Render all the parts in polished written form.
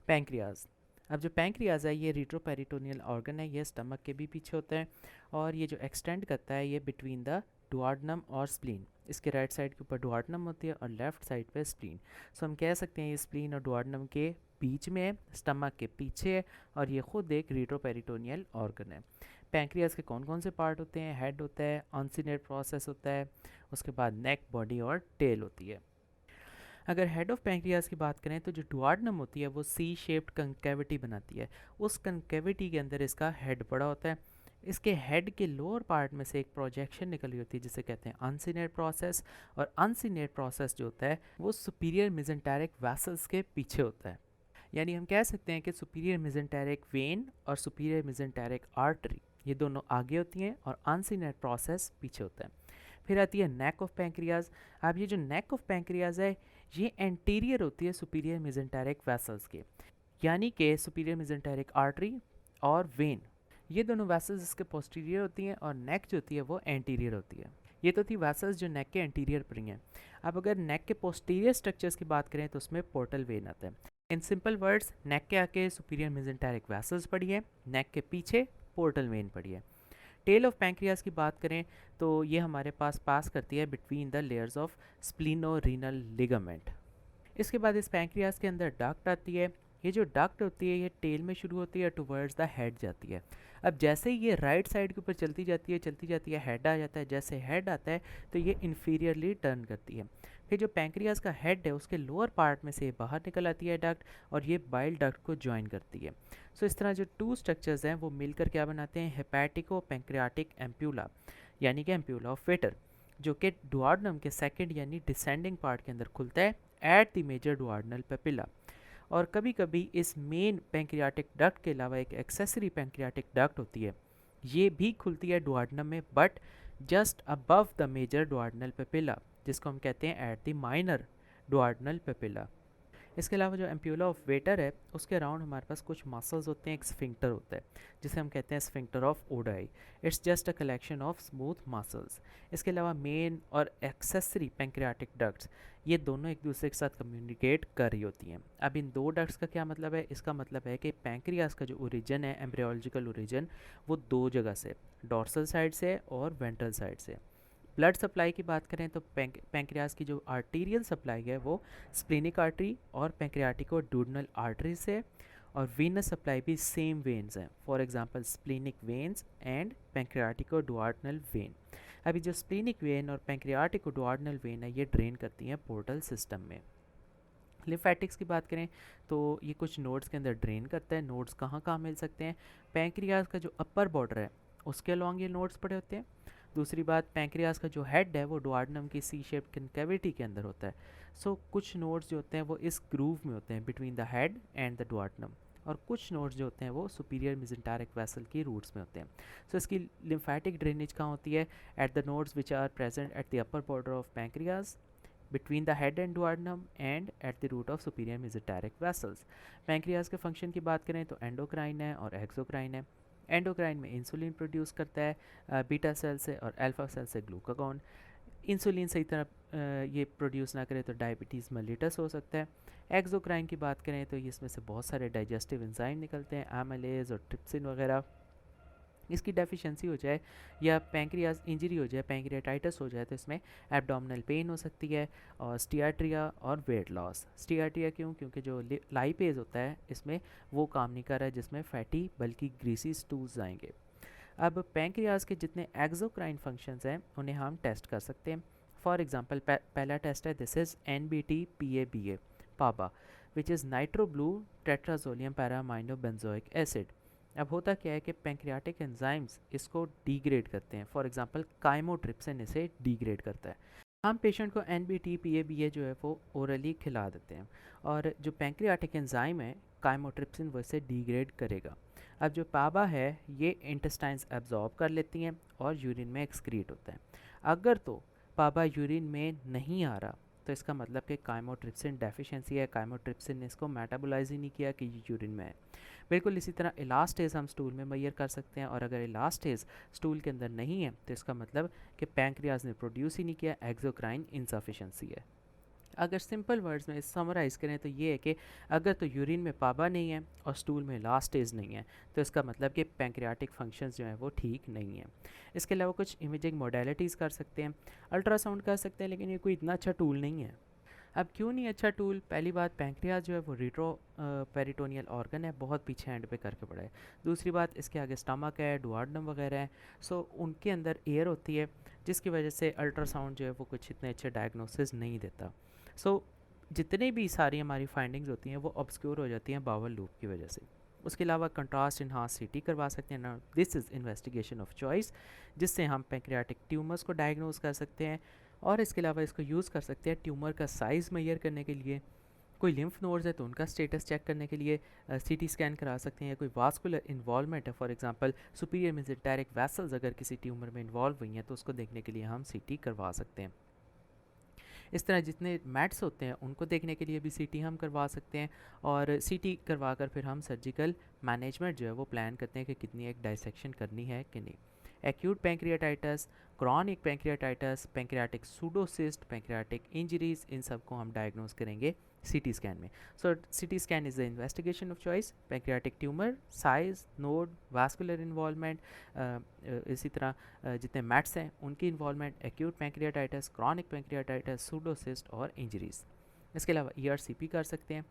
Pancreas. अब जो pancreas है ये रेट्रोपेरिटोनियल ऑर्गन है, ये स्टमक के भी पीछे होता है और ये जो एक्सटेंड करता है ये बिटवीन द डुआर्डनम और स्प्लीन। इसके राइट साइड के ऊपर डुआर्डनम होती है और लेफ्ट साइड पे स्प्लीन। सो हम कह सकते हैं ये स्प्लीन और डुआर्डनम के बीच में है, स्टमक के पीछे है और ये खुद एक रेट्रोपेरिटोनियल ऑर्गन है। पैंक्रियाज के कौन कौन से पार्ट होते हैं? हेड होता है, ऑनसिनेट प्रोसेस होता है, उसके बाद नेक, बॉडी और टेल होती है। अगर हेड ऑफ पैंक्रियाज की बात करें तो जो डुआर्डनम होती है वो सी शेप्ड कंकेविटी बनाती है। उस कंकेविटी के अंदर इसका हेड पड़ा होता है। इसके हेड के लोअर पार्ट में से एक प्रोजेक्शन निकल रही होती है जिसे कहते हैं अनसिनेट प्रोसेस। और अनसिनेट प्रोसेस जो होता है वो सुपीरियर मिजेंटेरिक वैसल्स के पीछे होता है। यानी हम कह सकते हैं कि सुपीरियर मिजेंटेरिक वेन और सुपीरियर मिजेंटेरिक आर्टरी ये दोनों आगे होती हैं और अनसिनेट प्रोसेस पीछे होता है। फिर आती है नेक ऑफ पैंक्रियाज। अब ये जो नेक ऑफ पैंक्रियाज है ये एंटीरियर होती है सुपीरियर मिजेंटेरिक वेसल्स के, यानी कि सुपीरियर मिजेंटेरिक आर्टरी और वेन ये दोनों वेसल्स इसके पोस्टीरियर होती हैं और नेक जो होती है वो एंटीरियर होती है। ये तो थी वेसल्स जो नेक के एंटीरियर पर ही हैं। अब अगर नेक के पोस्टीरियर स्ट्रक्चर्स की बात करें तो उसमें पोर्टल वेन आता है। इन सिंपल वर्ड्स, नेक के आगे सुपीरियर मिजेंटेरिक वेसल्स पड़ी है, नेक के पीछे पोर्टल वेन पड़ी है। टेल ऑफ पैंक्रियाज की बात करें तो ये हमारे पास करती है between the layers of splenorenal ligament. इसके बाद इस पैंक्रियाज के अंदर डक्ट आती है। ये जो डक्ट होती है ये टेल में शुरू होती है, टुवर्ड्स द हेड जाती है। अब जैसे ही ये राइट साइड के ऊपर चलती जाती है हेड आ जाता है। जैसे हेड आता है तो ये इन्फीरियरली टर्न करती है। फिर जो पैंक्रियाज का हेड है उसके लोअर पार्ट में से बाहर निकल आती है डक्ट और ये बाइल डक्ट को ज्वाइन करती है। सो इस तरह जो टू स्ट्रक्चर्स हैं वो मिलकर क्या बनाते हैं? हेपेटिको पैंक्रियाटिक एम्प्यूला, यानी कि एम्प्यूला ऑफ वेटर, जो कि डुआर्डनम के सेकंड यानी डिसेंडिंग पार्ट के अंदर खुलता है at the major duodenal papilla. और कभी कभी इस मेन पैंक्रियाटिक डक्ट के अलावा एक एक्सेसरी पैंक्रियाटिक डक्ट होती है, ये भी खुलती है डुआर्डनम में but just above the major duodenal papilla, जिसको हम कहते हैं at the minor duodenal papilla. इसके अलावा जो एम्प्यूला ऑफ वेटर है उसके अराउंड हमारे पास कुछ मसल्स होते हैं, एक स्फिंक्टर होता है जिसे हम कहते हैं sphincter of Oddi. It's just a collection of smooth muscles. इसके अलावा मेन और एक्सेसरी पैंक्रियाटिक डक्ट्स ये दोनों एक दूसरे के साथ कम्युनिकेट कर रही होती हैं। अब इन दो डक्ट्स का क्या मतलब है? इसका मतलब है कि पैंक्रियास का जो ओरिजिन है, एम्ब्रियोलॉजिकल ओरिजिन, वो दो जगह से, डोर्सल साइड से और वेंट्रल साइड से। ब्लड सप्लाई की बात करें तो पैंक्रियाज की जो आर्टीरियल सप्लाई है वो स्प्लेनिक आर्टरी और पैंक्रियाटिको ड्यूडनल आर्टरी से, और वीनस सप्लाई भी सेम वेन्स हैं, for example splenic veins and pancreaticoduodenal vein. अभी जो स्प्लेनिक वेन और पैंक्रियाटिको डुआर्डनल वेन है ये ड्रेन करती हैं पोर्टल सिस्टम में। लिम्फेटिक्स की बात करें तो ये कुछ नोड्स के अंदर ड्रेन करता है। नोड्स कहाँ कहाँ मिल सकते हैं? पैंक्रियाज का जो अपर बॉर्डर है उसके अलॉन्ग ये नोड्स पड़े होते हैं। दूसरी बात, पैंक्रियाज का जो हेड है वो डुआर्डनम की सी शेप्ड कनकेविटी के अंदर होता है। सो कुछ नोड्स जो होते हैं वो इस ग्रूव में होते हैं between the head and the duodenum, और कुछ नोड्स जो होते हैं वो सुपीरियर मिजेंटेरिक वेसल की रूट्स में होते हैं। सो इसकी लिम्फेटिक ड्रेनेज कहाँ होती है? At the nodes which are present at the upper border of pancreas, between the head and duodenum and at the root of superior mesenteric vessels। Pancreas के function की बात करें तो एंडोक्राइन है और एक्सोक्राइन है। एंडोक्राइन में इंसुलिन प्रोड्यूस करता है बीटा सेल से और अल्फा सेल से ग्लूकागॉन। इंसुलिन सही तरह ये प्रोड्यूस ना करे तो डायबिटीज़ मेलिटस हो सकता है। एक्सोक्राइन की बात करें तो इसमें से बहुत सारे डाइजेस्टिव एंजाइम निकलते हैं, एमाइलेज और ट्रिप्सिन वगैरह। इसकी डेफिशिएंसी हो जाए या पैंक्रियाज इंजरी हो जाए, पैंक्रियाटाइटिस हो जाए, तो इसमें एब्डोमिनल पेन हो सकती है और स्टियाट्रिया और वेट लॉस। स्टियाट्रिया क्यों? क्योंकि जो लाइपेज होता है इसमें वो काम नहीं कर रहा है जिसमें फैटी बल्कि ग्रीसी स्टूल्स आएंगे। अब पैंक्रियाज के जितने एक्सोक्राइन फंक्शंस हैं उन्हें हम टेस्ट कर सकते हैं। फॉर एग्जांपल पहला टेस्ट है, this is NBT-PABA PABA, which is nitro blue tetrazolium para amino benzoic acid. अब होता क्या है कि पैंक्रियाटिक एंजाइम्स इसको डिग्रेड करते हैं। फॉर एग्जांपल काइमोट्रिप्सिन इसे डिग्रेड करता है। हम पेशेंट को NBT-PABA जो है वो ओरली खिला देते हैं और जो पैंक्रियाटिक एंजाइम है काइमोट्रिप्सिन वो इसे डिग्रेड करेगा। अब जो पाबा है ये इंटेस्टाइन्स एब्जॉर्ब कर लेती हैं और यूरिन में एक्सक्रीट होता है। अगर तो पाबा यूरिन में नहीं आ रहा तो इसका मतलब कि काइमोट्रिप्सिन डेफिशिएंसी है, काइमोट्रिप्सिन ने इसको मेटाबोलाइज ही नहीं किया कि ये यूरिन में है। बिल्कुल इसी तरह इलास्टेज हम स्टूल में मैयर कर सकते हैं और अगर इलास्टेज स्टूल के अंदर नहीं है तो इसका मतलब कि पैंक्रियाज ने प्रोड्यूस ही नहीं किया, एक्सोक्राइन इनसफिशेंसी है। अगर सिंपल वर्ड्स में समराइज़ करें तो ये है कि अगर तो यूरिन में पाबा नहीं है और स्टूल में लास्ट स्टेज नहीं है तो इसका मतलब कि पैंक्रियाटिक फंक्शंस जो हैं वो ठीक नहीं है। इसके अलावा कुछ इमेजिंग मोडेलिटीज़ कर सकते हैं, अल्ट्रासाउंड कर सकते हैं, लेकिन ये कोई इतना अच्छा टूल नहीं है। अब क्यों नहीं अच्छा टूल? पहली बात, पैंक्रियाज जो है वो रिट्रो पेरिटोनियल ऑर्गन है, बहुत पीछे एंड पे करके पड़ा है। दूसरी बात, इसके आगे स्टमक है, डुआर्डनम वगैरह है, सो उनके अंदर एयर होती है, जिसकी वजह से अल्ट्रासाउंड जो है वो कुछ इतने अच्छे डायग्नोसिस नहीं देता। सो जितने भी सारी हमारी फाइंडिंग्स होती हैं वो ऑब्सक्योर हो जाती हैं बावल लूप की वजह से। उसके अलावा कंट्रास्ट इन्हांस सीटी करवा सकते हैं ना, this is investigation of choice, जिससे हम पैंक्रियाटिक ट्यूमर्स को डायग्नोज कर सकते हैं। और इसके अलावा इसको यूज़ कर सकते हैं ट्यूमर का साइज़ मेजर करने के लिए, कोई लिम्फ नोड्स है तो उनका स्टेटस चेक करने के लिए सीटी स्कैन करा सकते हैं, या कोई वास्कुलर इन्वॉल्वमेंट है, for example superior mesenteric vessels अगर किसी ट्यूमर में इन्वॉल्व हुई हैं तो उसको देखने के लिए हम सीटी करवा सकते हैं। इस तरह जितने मैट्स होते हैं उनको देखने के लिए भी सीटी हम करवा सकते हैं, और सीटी करवा कर फिर हम सर्जिकल मैनेजमेंट जो है वो प्लान करते हैं कि कितनी एक डाइसेक्शन करनी है कि नहीं। Acute pancreatitis, chronic pancreatitis, pancreatic pseudocyst, pancreatic injuries, इन सब को हम डायग्नोज करेंगे सीटी स्कैन में। So CT scan is the investigation of choice. Pancreatic tumour, size, node, vascular involvement, इसी तरह जितने मैट्स हैं उनकी involvement, acute pancreatitis, chronic pancreatitis, pseudocyst और इंजरीज। इसके अलावा ईआरसीपी कर सकते हैं,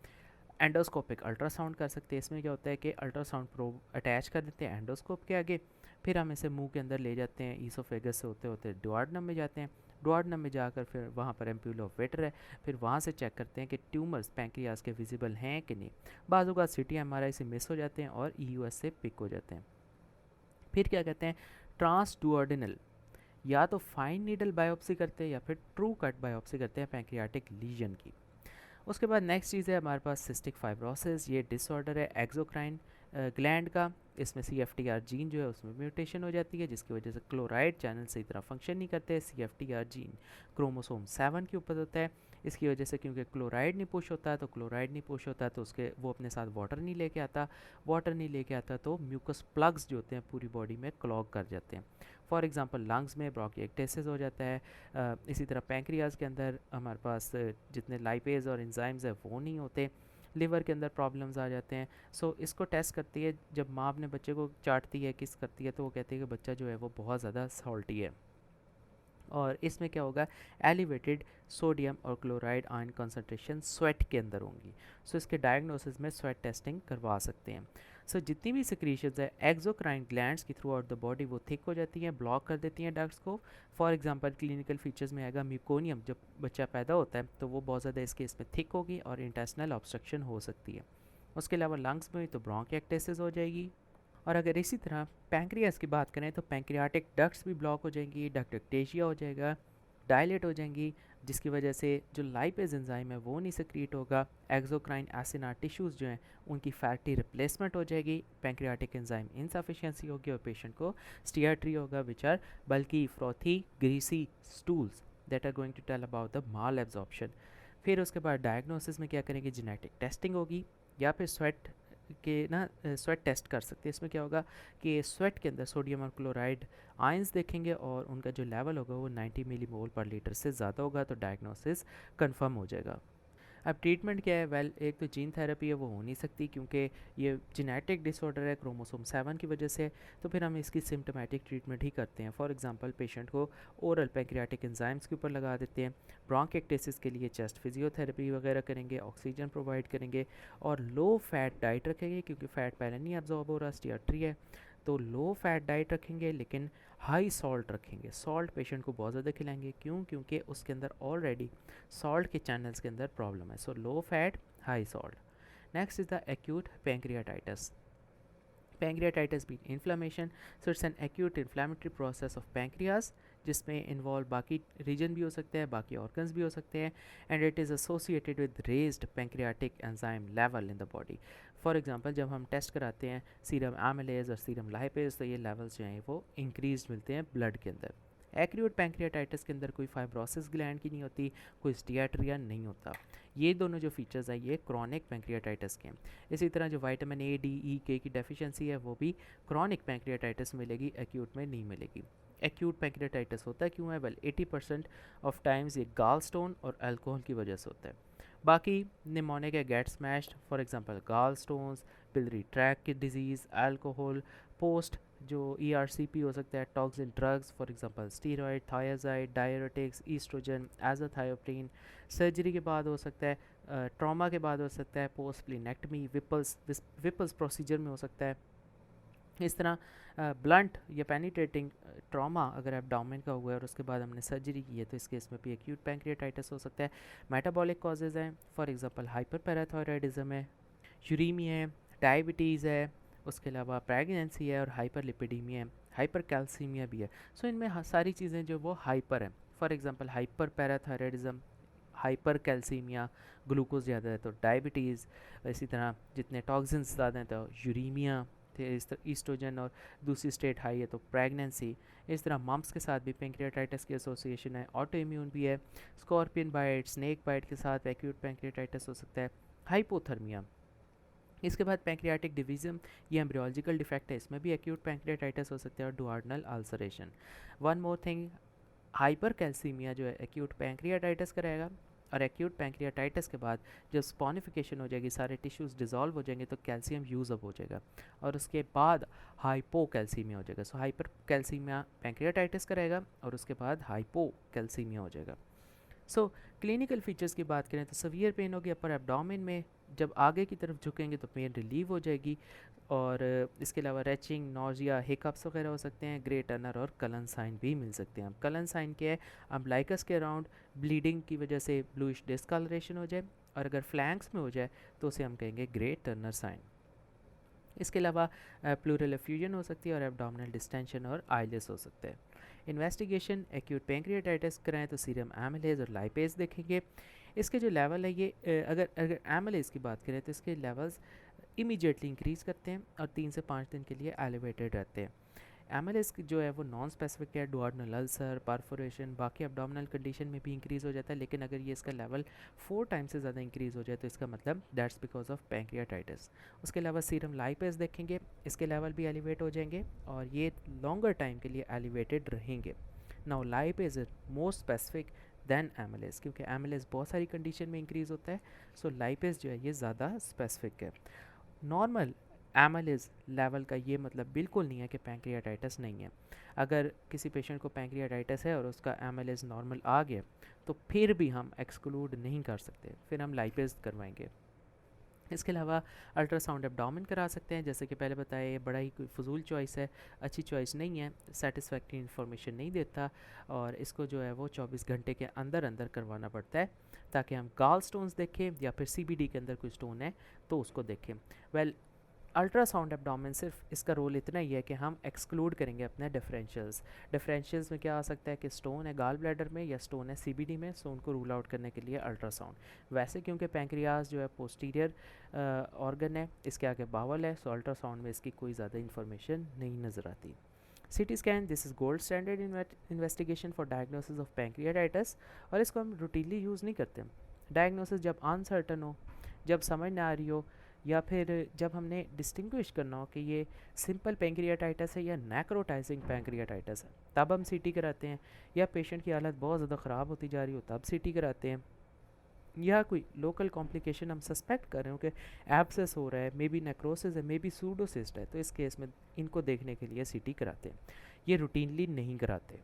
एंडोस्कोपिक अल्ट्रासाउंड कर सकते हैं। इसमें क्या होता है कि अल्ट्रासाउंड प्रोब अटैच कर देते हैं एंडोस्कोप के आगे, फिर हम इसे मुंह के अंदर ले जाते हैं, ईसोफेगस से होते होते डुआर्डनम में जाते हैं, डुआर्डनम में जाकर फिर वहाँ पर एम्प्यूल ऑफ वेटर है, फिर वहाँ से चेक करते हैं कि ट्यूमर्स पैंक्रियाज के विजिबल हैं कि नहीं। बाजू का सिटी एमआरआई से मिस हो जाते हैं और ईयूएस से पिक हो जाते हैं। फिर क्या कहते हैं, ट्रांसडुआर्डिनल, या तो फाइन नीडल बायोप्सी करते हैं या फिर ट्रू कट बायोप्सी करते हैं पैंक्रियाटिक लीजन की। उसके बाद नेक्स्ट चीज़ है हमारे पास सिस्टिक फाइब्रोसिस। ये डिसऑर्डर है एक्सोक्राइन ग्लैंड का। इसमें CFTR जीन जो है उसमें म्यूटेशन हो जाती है, जिसकी वजह से क्लोराइड चैनल सही तरह फंक्शन नहीं करते। CFTR जीन क्रोमोसोम 7 के ऊपर होता है। इसकी वजह से क्योंकि क्लोराइड नहीं पुश होता है, तो क्लोराइड नहीं पुश होता तो उसके वो अपने साथ वाटर नहीं लेके आता, वाटर नहीं लेके आता तो म्यूकस प्लग्स जो होते हैं पूरी बॉडी में क्लॉग कर जाते हैं। फॉर एग्जांपल लंग्स में ब्रोंकिएक्टेसिस हो जाता है। इसी तरह पैंक्रियाज के अंदर हमारे पास जितने लाइपेज और एंजाइम्स है वो नहीं होते। लिवर के अंदर प्रॉब्लम्स आ जाते हैं। सो इसको टेस्ट करती है, जब माँ अपने बच्चे को चाटती है, किस करती है, तो वो कहती है कि बच्चा जो है वो बहुत ज़्यादा सॉल्टी है, और इसमें क्या होगा, एलिवेटेड सोडियम और क्लोराइड आयन कंसनट्रेशन स्वेट के अंदर होंगी। सो इसके डायग्नोसिस में स्वेट टेस्टिंग करवा सकते हैं। सो जितनी भी सिक्रीशंस है एक्सोक्राइन ग्लैंड्स की थ्रू आउट द बॉडी वो थिक हो जाती हैं, ब्लॉक कर देती हैं डक्ट्स को। फॉर एग्जांपल क्लिनिकल फीचर्स में आएगा म्यूकोनियम, जब बच्चा पैदा होता है तो वो बहुत ज़्यादा इस केस में थिक होगी और इंटेस्टिनल ऑब्स्ट्रक्शन हो सकती है। उसके अलावा लंग्स में तो ब्रोंकिएक्टेसिस हो जाएगी। और अगर इसी तरह पैंक्रियाज की बात करें तो पैंक्रियाटिक डक्ट्स भी ब्लॉक हो जाएंगी, डक्ट एक्टेशिया हो जाएगा, डायलेट हो जाएंगी, जिसकी वजह से जो लाइपेज एंजाइम है वो नहीं सक्रिएट होगा। एक्सोक्राइन एसिनार टिश्यूज़ जो हैं उनकी फैटी रिप्लेसमेंट हो जाएगी, पैंक्रियाटिक एंजाइम इनसफिशिएंसी होगी और पेशेंट को स्टीयर्ट्री होगा, which are bulky frothy greasy stools that are going to tell about the malabsorption. फिर उसके बाद डायग्नोसिस में क्या करेंगे, जेनेटिक टेस्टिंग होगी, या फिर स्वेट के ना स्वेट टेस्ट कर सकते हैं। इसमें क्या होगा कि स्वेट के अंदर सोडियम और क्लोराइड आयंस देखेंगे और उनका जो लेवल होगा वो 90 मिलीमोल पर लीटर से ज़्यादा होगा, तो डायग्नोसिस कंफर्म हो जाएगा। अब ट्रीटमेंट क्या है, वेल एक तो जीन थेरेपी है वो हो नहीं सकती क्योंकि ये जेनेटिक डिसऑर्डर है क्रोमोसोम 7 की वजह से, तो फिर हम इसकी सिम्टोमेटिक ट्रीटमेंट ही करते हैं। फॉर एग्जांपल पेशेंट को ओरल पैंक्रियाटिक एंजाइम्स के ऊपर लगा देते हैं, ब्रोंकिएक्टेसिस के लिए चेस्ट फिजियोथेरेपी वगैरह करेंगे, ऑक्सीजन प्रोवाइड करेंगे और लो फैट डाइट रखेंगे क्योंकि फ़ैट पहले नहीं एब्जॉर्ब हो रहा, स्टीयर्ट्री है, तो लो फैट डाइट रखेंगे लेकिन हाई सॉल्ट रखेंगे। सॉल्ट पेशेंट को बहुत ज़्यादा खिलाएंगे, क्यों, क्योंकि उसके अंदर ऑलरेडी सॉल्ट के चैनल्स के अंदर प्रॉब्लम है। So low fat high salt. Next is the acute pancreatitis. Pancreatitis been inflammation, so it's an acute inflammatory process of pancreas, जिसमें इन्वॉल्व बाकी रीजन भी हो सकते हैं, बाकी ऑर्गन्स भी हो सकते हैं, and it is associated with raised pancreatic enzyme level in the body. For example जब हम टेस्ट कराते हैं सीरम एमिलेज और सीरम लाइपेज तो ये लेवल्स जो हैं वो इंक्रीज मिलते हैं ब्लड के अंदर। एक्यूट पैंक्रियाटाइटिस के अंदर कोई फाइब्रोसिस ग्लैंड की नहीं होती, कोई स्टीयर्ट्रिया नहीं होता। ये दोनों जो फीचर्स हैं ये क्रॉनिक पैंक्रियाटाइटिस के हैं। इसी तरह जो vitamin A, D, E, K की डेफिशिएंसी है वो भी क्रॉनिक पैंक्रियाटाइटिस मिलेगी, एक्यूट में नहीं मिलेगी। एक्यूट पैंक्रियाटाइटिस होता है क्यों है? वेल 80% ऑफ टाइम्स ये गाल स्टोन और अल्कोहल की वजह से होता है। बाकी निमोनिक है get smashed, for example gall stones, biliary tract की डिजीज़, अल्कोहल, पोस्ट जो ERCP हो सकता है, toxin drugs for example steroid, thyroid, diuretics, oestrogen, azathioprine, surgery के बाद हो सकता है, ट्रॉमा के बाद हो सकता है, पोस्ट स्प्लीनेक्टमी, विपल्स प्रोसीजर में हो सकता है। इस तरह ब्लंट या पेनिट्रेटिंग ट्रॉमा अगर एब्डोमेन का हुआ है और उसके बाद हमने सर्जरी की है तो इस केस में भी एक्यूट पैंक्रियाटाइटिस हो सकता है। मेटाबॉलिक कॉजेज़ हैं, फॉर एग्जांपल हाइपर पैराथायरॉयडिज्म है, यूरीमिया है, डायबिटीज़ है, उसके अलावा प्रेगनेंसी है और हाइपर लिपिडीमिया है, हाइपर कैल्सीमिया भी है। सो इनमें सारी चीज़ें जो वो हाइपर हैं, for example hyper parathyroidism, hyper calcaemia, glucose ज़्यादा है तो डायबिटीज़, इसी तरह जितने टॉक्सिन्स ज़्यादा हैं तो यूरीमिया, ईस्ट्रोजन और दूसरी स्टेट हाई है तो प्रेगनेंसी। इस तरह मम्स के साथ भी पैंक्रियाटाइटिस की एसोसिएशन है, ऑटो इम्यून भी है, स्कॉर्पियन बाइट, स्नेक बाइट के साथ एक्यूट पैंक्रियाटाइटिस हो सकता है, हाइपोथर्मिया। इसके बाद पैंक्रियाटिक डिवीज़न, ये एम्ब्रियोलॉजिकल डिफेक्ट है, इसमें भी एक्यूट पैंक्रियाटाइटिस हो सकता है, और duodenal ulceration. One more thing, hypercalcaemia जो है एक्यूट पैंक्रियाटाइटिस कराएगा, और एक्यूट पैंक्रियाटाइटिस के बाद जब स्पॉनिफिकेशन हो जाएगी, सारे टिश्यूज़ डिज़ोल्व हो जाएंगे तो कैल्शियम यूज़ अप हो जाएगा, और उसके बाद हाइपोकैल्सीमिया हो जाएगा। सो हाइपर कैल्सीमिया पैंक्रियाटाइटिस कराएगा और उसके बाद हाइपोकैल्सीमिया हो जाएगा। सो क्लिनिकल फीचर्स की बात करें तो सवियर पेन होगी अपर एब्डोमेन में, जब आगे की तरफ झुकेंगे तो पेन रिलीव हो जाएगी, और इसके अलावा रेचिंग, नोजिया, हिकअप्स वगैरह हो सकते हैं। ग्रे टर्नर और कलन साइन भी मिल सकते हैं। अब कलन साइन क्या है? अम्बलाइकस के अराउंड ब्लीडिंग की वजह से ब्लूइश डिस्कलरेशन हो जाए, और अगर फ्लैंक्स में हो जाए तो उसे हम कहेंगे ग्रे टर्नर साइन। इसके अलावा प्लूरल एफ्यूजन हो सकती है और एब्डोमिनल डिस्टेंशन और आइलेस हो सकते हैं। इन्वेस्टिगेशन, एक्यूट पैंक्रियाटाइटिस कराएं तो सीरम एमिलेज और लाइपेज देखेंगे। इसके जो लेवल है ये अगर एमिलेज की बात करें तो इसके लेवल्स इमीडिएटली इंक्रीज़ करते हैं और 3 से 5 दिन के लिए एलिवेटेड रहते हैं। एमएलएस जो है वो नॉन स्पेसिफिक है, डुआर्नल अल्सर, परफोरेशन, बाकी एब्डोमिनल कंडीशन में भी इंक्रीज़ हो जाता है, लेकिन अगर ये इसका लेवल 4 टाइम्स से ज़्यादा इंक्रीज़ हो जाए तो इसका मतलब दैट्स बिकॉज ऑफ पैंक्रियाटाइटिस। उसके अलावा सीरम लाइपेज देखेंगे, इसके लेवल भी एलिवेट हो जाएंगे और ये लॉन्गर टाइम के लिए एलिवेटेड रहेंगे। Now lipase is more specific than amylase, क्योंकि एमएलएस बहुत सारी कंडीशन में इंक्रीज़ होता है, सो लाइपेज जो है ये ज़्यादा स्पेसिफिक है। नॉर्मल एमिलेज लेवल का ये मतलब बिल्कुल नहीं है कि पैंक्रियाटाइटिस नहीं है। अगर किसी पेशेंट को पैंक्रियाटाइटिस है और उसका एमिलेज नॉर्मल आ गया तो फिर भी हम एक्सक्लूड नहीं कर सकते, फिर हम लाइपेज करवाएंगे। इसके अलावा अल्ट्रासाउंड एब्डोमेन करा सकते हैं, जैसे कि पहले बताया, ये बड़ा ही कोई फजूल चॉइस है, अच्छी चॉइस नहीं है, सेटिस्फैक्ट्री इन्फॉर्मेशन नहीं देता, और इसको जो है वो 24 घंटे के अंदर अंदर करवाना पड़ता है ताकि हम गाल स्टोन्स देखें या फिर CBD के अंदर कोई स्टोन है तो उसको देखें। वेल अल्ट्रासाउंड एब्डोमेन सिर्फ इसका रोल इतना ही है कि हम एक्सक्लूड करेंगे अपने डिफरेंशियल्स में क्या आ सकता है कि स्टोन है गाल ब्लैडर में या स्टोन है CBD में, सो उनको रूल आउट करने के लिए अल्ट्रासाउंड। वैसे क्योंकि पैंक्रियाज जो है पोस्टीरियर ऑर्गन है, इसके आगे बावल है, सो अल्ट्रासाउंड में इसकी कोई ज़्यादा इंफॉर्मेशन नहीं नज़र आती। CT scan, this is gold standard investigation for diagnosis of pancreatitis, और इसको हम रूटीनली यूज़ नहीं करते। डायग्नोसिस जब अनसर्टन हो, जब समझ ना आ रही हो, या फिर जब हमने डिस्टिंग्विश करना हो कि ये सिंपल पैंक्रियाटाइटिस है या नेक्रोटाइजिंग पैंक्रियाटाइटिस है, तब हम CT कराते हैं। या पेशेंट की हालत बहुत ज़्यादा ख़राब होती जा रही हो तब CT कराते हैं। या कोई लोकल कॉम्प्लिकेशन हम सस्पेक्ट कर रहे हो कि एब्सेस हो रहा है, मे बी नेक्रोसिस है, मे बी सूडोसिस्ट है, तो इस केस में इनको देखने के लिए CT कराते हैं। ये रूटीनली नहीं कराते।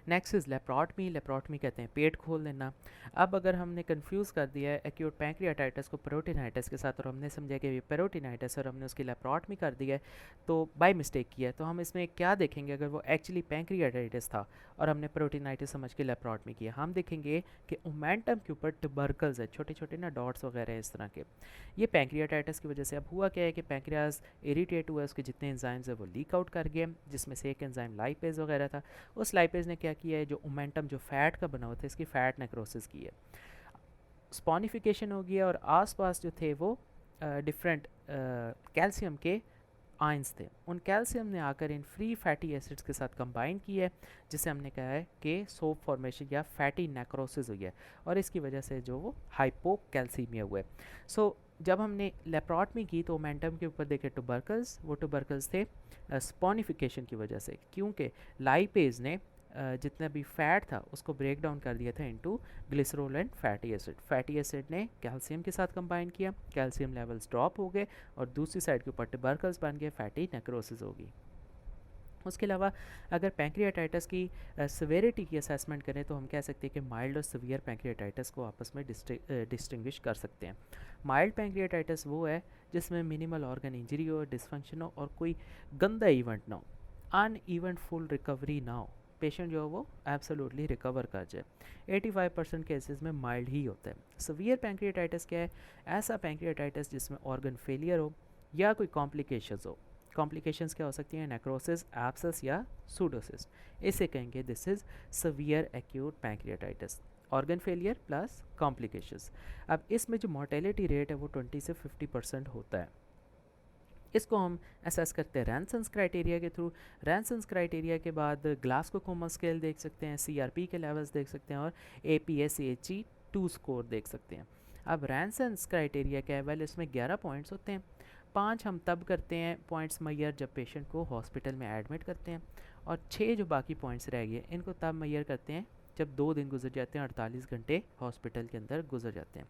Next is laparotomy. लेप्रोटमी कहते हैं पेट खोल देना। अब अगर हमने कंफ्यूज कर दिया है एक्यूट पैंक्रियाटाइटिस को पेरोटिनाइटिस के साथ और हमने समझा कि ये पेरोटिनाइटिस और हमने उसकी लेप्रोटमी कर दिया है तो बाय मिस्टेक किया है, तो हम इसमें क्या देखेंगे? अगर वो एक्चुअली पैंक्रियाटाइटिस था और हमने पेरोटिनाइटिस समझ के लेप्रोटमी किया, हम देखेंगे कि ओमेंटम के ऊपर ट्यूबरकल्स है, छोटे छोटे ना डॉट्स वगैरह इस तरह के। ये पैंक्रियाटाइटिस की वजह से अब हुआ क्या है कि पैंक्रियाज इरिटेट हुआ है, उसके जितने एंजाइम्स है वो लीक आउट कर गए, जिसमें से एक एंजाइम लाइपेज वगैरह था। उस लाइपेज ने क्या किया है, जो ओमेंटम जो फैट का बना हुआ था इसकी फैट नेक्रोसिस की है, स्पॉनिफिकेशन हो गया, और आसपास जो थे वो डिफरेंट कैल्शियम के आयंस थे, उन कैल्शियम ने आकर इन फ्री फैटी एसिड्स के साथ कंबाइन किया है, जिसे हमने कहा है कि सोप फॉर्मेशन या फैटी नेक्रोसिस हुई है, और इसकी वजह से जो वो हाइपोकैल्सीमिया हुआ है। सो जब हमने लेप्रोटमी की तो ओमेंटम के ऊपर देखे टुबरकल्स, वो टुबरकल्स थे स्पॉनिफिकेशन की वजह से, क्योंकि लाइपेज ने जितना भी फैट था उसको ब्रेक डाउन कर दिया था into glycerol and fatty acid. Fatty acid ने कैल्शियम के साथ कंबाइन किया, कैल्शियम लेवल्स ड्रॉप हो गए और दूसरी साइड के ऊपर टुबरकल्स बन गए, फैटी नेक्रोसिस होगी। उसके अलावा अगर पैंक्रियाटाइटिस की सिवेरिटी की असेसमेंट करें तो हम कह सकते हैं कि माइल्ड और सिवियर पैंक्रियाटाइटिस को आपस में डिस्टिंग्विश कर सकते हैं। माइल्ड पैंक्रियाटाइटिस वो है जिसमें मिनिमल ऑर्गन इंजरी हो, डिसफंक्शन हो और कोई गंदा इवेंट ना हो, अनइवेंटफुल रिकवरी ना हो, पेशेंट जो है वो एब्सोल्युटली रिकवर कर जाए। 85% केसेस में माइल्ड ही होता है। सीवियर पैंक्रियाटाइटिस क्या है? ऐसा पैंक्रियाटाइटिस जिसमें ऑर्गन फेलियर हो या कोई कॉम्प्लिकेशंस हो। कॉम्प्लिकेशंस क्या हो सकती हैं? नेक्रोसिस, एब्सेस या सूडोसिस। इसे कहेंगे this is severe acute pancreatitis, organ failure plus complications. अब इसमें जो मोर्टेलिटी रेट है वो 20 से 50% होता है। इसको हम असेस करते हैं रैनसन्स क्राइटेरिया के थ्रू। रैनसन्स क्राइटेरिया के बाद ग्लासगो कोमा स्केल देख सकते हैं, CRP के लेवल्स देख सकते हैं और APS-AHE 2 स्कोर देख सकते हैं। अब रैनसन्स क्राइटेरिया क्या है? वेल, इसमें 11 पॉइंट्स होते हैं। 5 हम तब करते हैं पॉइंट्स मैयर जब पेशेंट को हॉस्पिटल में एडमिट करते हैं, और 6 जो बाकी पॉइंट्स रह गए इनको तब मैयर करते हैं जब 2 दिन गुजर जाते हैं, 48 घंटे हॉस्पिटल के अंदर गुजर जाते हैं।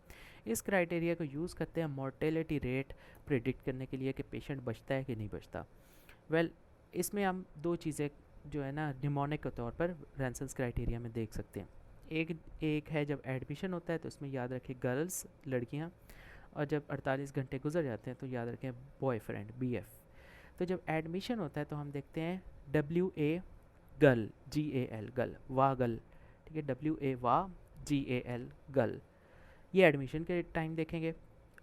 इस क्राइटेरिया को यूज़ करते हैं मोर्टेलिटी रेट प्रिडिक्ट करने के लिए कि पेशेंट बचता है कि नहीं बचता। वेल, इसमें हम 2 चीज़ें जो है ना निमोनिक के तौर पर रैनसन्स क्राइटेरिया में देख सकते हैं। एक है जब एडमिशन होता है तो इसमें याद रखें गर्ल्स, लड़कियाँ, और जब 48 घंटे गुजर जाते हैं तो याद रखें बॉयफ्रेंड, BF। तो जब एडमिशन होता है तो हम देखते हैं WA गर्ल, GAL गर्ल, वाह गर्ल, ठीक है, WA वाह, GAL गर्ल, ये एडमिशन के टाइम देखेंगे।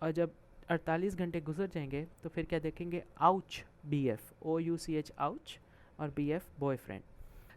और जब 48 घंटे गुजर जाएंगे तो फिर क्या देखेंगे? आउच, BF, OUCH आउच, और BF बॉयफ्रेंड।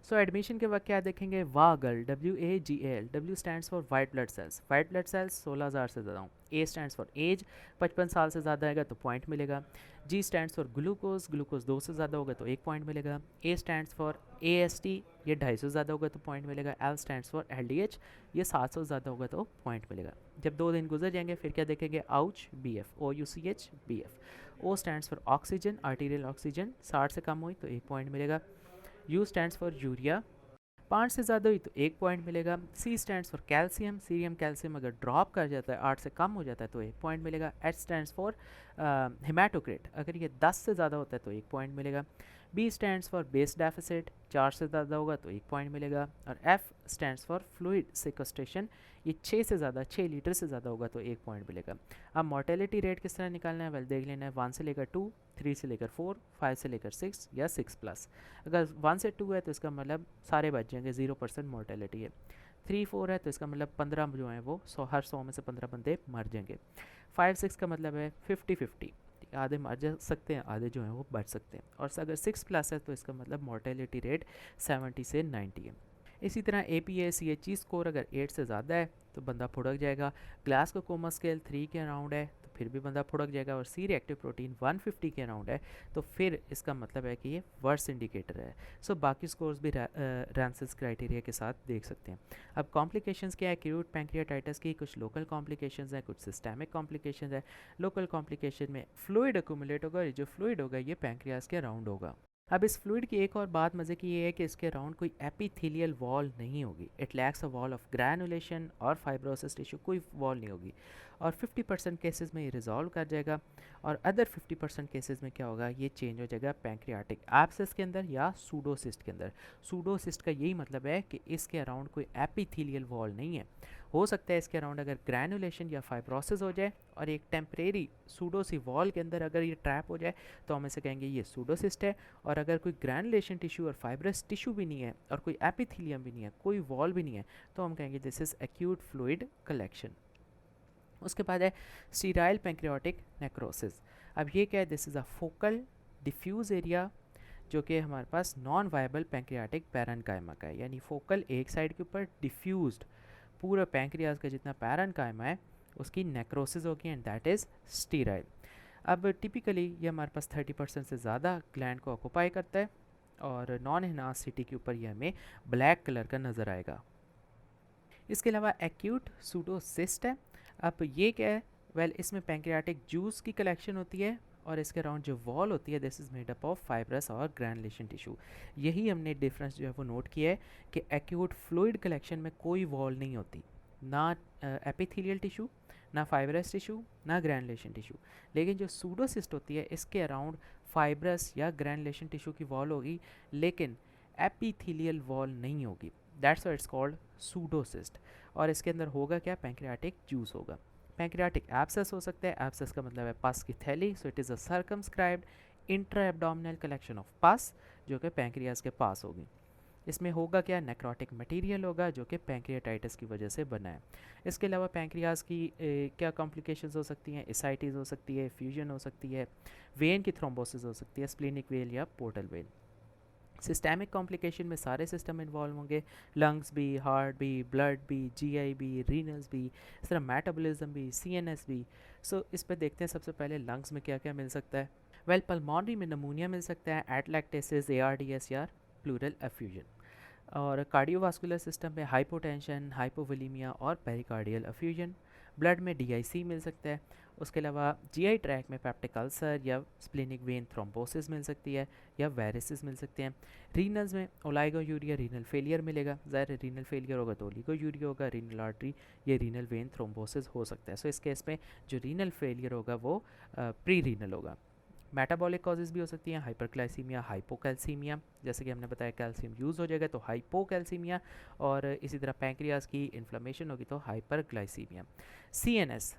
सो एडमिशन के वक्त क्या देखेंगे? वाह girl, WAGAL, W stands for white blood cells, white blood cells 16,000 से ज़्यादा हूँ। A स्टैंड्स फॉर एज, 55 साल से ज़्यादा आएगा तो पॉइंट मिलेगा। G stands for glucose, glucose 2 से ज़्यादा होगा तो 1 पॉइंट मिलेगा। A स्टैंड्स फॉर AST, ये 250 से ज़्यादा होगा तो पॉइंट मिलेगा। L स्टैंड्स फॉर LDH, ये 700 से ज़्यादा होगा तो पॉइंट मिलेगा। जब 2 दिन गुजर जाएंगे फिर क्या देखेंगे? Ouch, BF, OUCH BF। O stands for oxygen, arterial oxygen 60 से कम हुई तो 1 पॉइंट मिलेगा। U स्टैंड्स फॉर यूरिया, 5 से ज़्यादा हुई तो 1 पॉइंट मिलेगा। C stands for calcium, serum calcium अगर ड्रॉप कर जाता है, 8 से कम हो जाता है तो 1 पॉइंट मिलेगा। H स्टैंड्स फॉर हेमाटोक्रिट, अगर ये 10 से ज़्यादा होता है तो 1 पॉइंट मिलेगा। B stands for base deficit, 4 से ज़्यादा होगा तो 1 पॉइंट मिलेगा। और F stands for fluid sequestration, ये 6 से ज़्यादा, 6 लीटर से ज़्यादा होगा तो 1 पॉइंट मिलेगा। अब मोर्टेलिटी रेट किस तरह निकालना है? वेल, देख लेना है 1 से लेकर 2, 3 से लेकर 4, 5 से लेकर 6 या 6+। अगर 1 से 2 है तो इसका मतलब सारे बच जाएंगे, 0% मोर्टेलिटी है। 3, 4 है तो इसका मतलब 15 जो हैं वो हर 100 में से 15 बंदे मर जाएंगे। 5, 6 का मतलब है 50-50, आधे मर जा सकते हैं, आधे जो हैं वो बच सकते हैं। और अगर 6+ है तो इसका मतलब मोर्टेलिटी रेट 70 से 90 है। इसी तरह APS-CHE स्कोर अगर 8 से ज़्यादा है तो बंदा फुड़क जाएगा। ग्लासगो कोमा स्केल 3 के अराउंड है तो फिर भी बंदा फुड़क जाएगा। और C रिएक्टिव प्रोटीन 150 के अराउंड है तो फिर इसका मतलब है कि ये वर्स इंडिकेटर है। सो बाकी स्कोर्स भी रैनसन्स क्राइटेरिया के साथ देख सकते हैं। अब कॉम्प्लिकेशंस क्या है? एक्यूट पैंक्रियाटाइटिस की कुछ लोकल कॉम्प्लिकेशंस हैं, कुछ सिस्टेमिक कॉम्प्लिकेशंस है। लोकल कॉम्प्लिकेशन में फ्लूइड अक्यूमुलेट होगा, जो फ्लूइड होगा ये पैंक्रियास के अराउंड होगा। अब इस फ्लूइड की एक और बात मज़े की ये है कि इसके अराउंड कोई एपिथेलियल वॉल नहीं होगी। It lacks a wall of granulation और फाइब्रोसिस टिश्यू, कोई वॉल नहीं होगी। और 50% केसेस में ये रिजॉल्व कर जाएगा। और अदर 50% केसेस में क्या होगा? ये चेंज हो जाएगा पैंक्रियाटिक एब्सेस के अंदर या सूडोसिस्ट के अंदर। सूडोसिस्ट का यही मतलब है कि इसके अराउंड कोई एपिथेलियल वॉल नहीं है। हो सकता है इसके अराउंड अगर ग्रैनुलेशन या फाइब्रोसिस हो जाए और एक टेम्परेरी सूडोसी वॉल के अंदर अगर ये ट्रैप हो जाए तो हम इसे कहेंगे ये सूडोसिस्ट है। और अगर कोई ग्रैनुलेशन टिश्यू और फाइब्रस टिश्यू भी नहीं है और कोई एपिथेलियम भी नहीं है, कोई वॉल भी नहीं है, तो हम कहेंगे this is acute fluid collection. उसके बाद है स्टीराइल पैंक्रियाटिक नेक्रोसिस। अब ये क्या है? This is a focal diffuse area जो कि हमारे पास नॉन वायबल पैंक्रियाटिक पैरेन्काइमा का है, यानी फोकल एक साइड के ऊपर, डिफ्यूज्ड पूरा पैंक्रियाज का जितना पैरेन्काइमा है उसकी नेक्रोसिस होगी एंड दैट इज़ स्टीराइल। अब टिपिकली ये हमारे पास 30% से ज़्यादा ग्लैंड को ऑक्यूपाई करता है और नॉन एनासिटी के ऊपर ये हमें ब्लैक कलर का नज़र आएगा। इसके अलावा एक्यूट सूडोसिस्ट है। अब ये क्या है? वेल इसमें पैंक्रियाटिक जूस की कलेक्शन होती है और इसके अराउंड जो वॉल होती है this is made up of fibrous और ग्रैनुलेशन टिश्यू। यही हमने डिफरेंस जो है वो नोट किया है कि एक्यूट फ्लूइड कलेक्शन में कोई वॉल नहीं होती, ना एपिथेलियल टिश्यू, ना फाइब्रस टिश्यू, ना ग्रैनुलेशन टिश्यू। लेकिन जो सूडोसिस्ट होती है इसके अराउंड फाइब्रस या ग्रैनुलेशन टिश्यू की वॉल होगी, लेकिन एपिथेलियल वॉल नहीं होगी। That's why it's called pseudocyst. और इसके अंदर होगा क्या, पैंक्रियाटिक जूस होगा। पैंक्रियाटिक एब्सेस हो सकता है, एब्सेस का मतलब है पस की थैली, सो it is a circumscribed intra abdominal collection of पस जो कि पैंक्रियाज के पास होगी। इसमें होगा क्या, नेक्रोटिक मटेरियल होगा जो कि पैंक्रियाटाइटिस की वजह से बना है। इसके अलावा पैंक्रियाज की क्या कॉम्प्लिकेशंस हो सकती हैं, एसाइटिस हो सकती है, फ्यूजन हो सकती है, वेन की थ्रोम्बोसिस हो सकती है, स्प्लीनिक वेल या पोर्टल वेल। सिस्टेमिक कॉम्प्लिकेशन में सारे सिस्टम इन्वॉल्व होंगे, लंग्स भी, हार्ट भी, ब्लड भी, जीआई भी, रीनल्स भी, इस तरह मेटाबॉलिज्म भी, सीएनएस भी। सो इस पर देखते हैं सबसे पहले लंग्स में क्या क्या मिल सकता है। वेल पल्मोनरी में नमूनिया मिल सकता है, एटलैक्टेसिस, एआरडीएस या प्लूरल एफ्यूजन। और कार्डियोवास्कुलर सिस्टम में हाइपोटेंशन, हाइपोवोलीमिया और पेरिकार्डियल एफ्यूजन। ब्लड में डीआईसी मिल सकता है। उसके अलावा जीआई ट्रैक में पेप्टिक अल्सर या स्प्लेनिक वेन थ्रोम्बोसिस मिल सकती है या वेरिसिस मिल सकते हैं। रीनल्स में ओलाइगोयूरिया, रीनल फेलियर मिलेगा। ज़ाहिर रीनल फेलियर होगा तो ओलिगोयूरिया होगा, रीनल आर्टरी या रीनल वेन थ्रोम्बोसिस हो सकता है। सो इस केस में जो रीनल फेलियर होगा वो प्री रीनल होगा। मेटाबॉलिक कॉजेज़ भी हो सकती हैं, हाइपरक्लाइसीमिया, हाइपोकैल्सीमिया, जैसे कि हमने बताया कैल्शियम यूज़ हो जाएगा तो हाइपोकैल्सीमिया, और इसी तरह पैंक्रियाज की इन्फ्लेमेशन होगी तो हाइपरग्लाइसीमिया। सीएनएस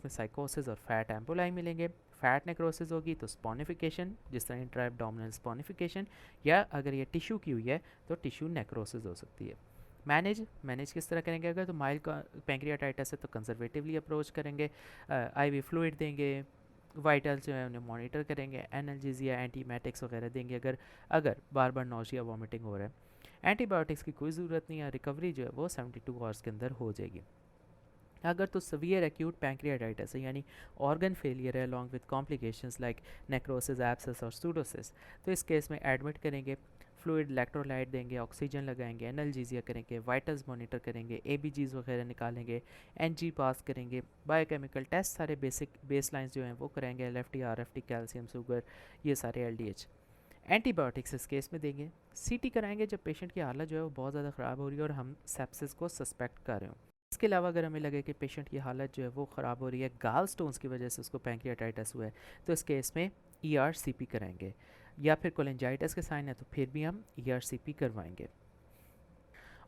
में साइकोसिस और फैट एम्पोलाई मिलेंगे। फैट नेक्रोसिस होगी तो स्पॉनिफिकेशन, जिस तरह इंट्रा एब्डोमिनल स्पॉनिफिकेशन, या अगर ये टिश्यू की हुई है तो टिश्यू नेक्रोसिस हो सकती है। मैनेज किस तरह करेंगे, अगर तो माइल्ड पैंक्रियाटाइटिस है तो कंजर्वेटिवली अप्रोच करेंगे, आईवी फ्लूइड देंगे, वाइटल्स जो है उन्हें मॉनिटर करेंगे, एनाल्जेसिया, एंटीमेटिक्स वगैरह देंगे अगर बार बार नौशिया वॉमिटिंग हो रहा है। एंटीबायोटिक्स की कोई ज़रूरत नहीं है, रिकवरी जो है वो 72 आवर्स के अंदर हो जाएगी। अगर तो सवियर एक्यूट पैंक्रियाटाइटिस है यानी ऑर्गन फेलियर है along with complications like necrosis, abscess और सूडोसिस, तो इस केस में एडमिट करेंगे, फ्लूइड इलेक्ट्रोलाइट देंगे, ऑक्सीजन लगाएंगे, एनाल्जेसिया करेंगे, वाइटल्स मॉनिटर करेंगे, एबीजीज वगैरह निकालेंगे, एनजी पास करेंगे, बायोकेमिकल टेस्ट सारे बेस लाइन्स जो हैं वो करेंगे, एलएफटी, आरएफटी, कैल्शियम, शुगर, ये सारे एलडीएच। एंटीबायोटिक्स इस केस में देंगे। सीटी कराएंगे जब पेशेंट की हालत जो है वो बहुत ज़्यादा ख़राब हो रही है और हम सेप्सिस को सस्पेक्ट कर रहे हो। इसके अलावा अगर हमें लगे कि पेशेंट की हालत जो है वो ख़राब हो रही है, गाल स्टोन्स की वजह से उसको पैंक्रियाटाइटिस हुआ है, तो इस केस में ईआरसीपी कराएंगे, या फिर कोलेंजाइटिस के साइन है तो फिर भी हम ईआरसीपी करवाएंगे।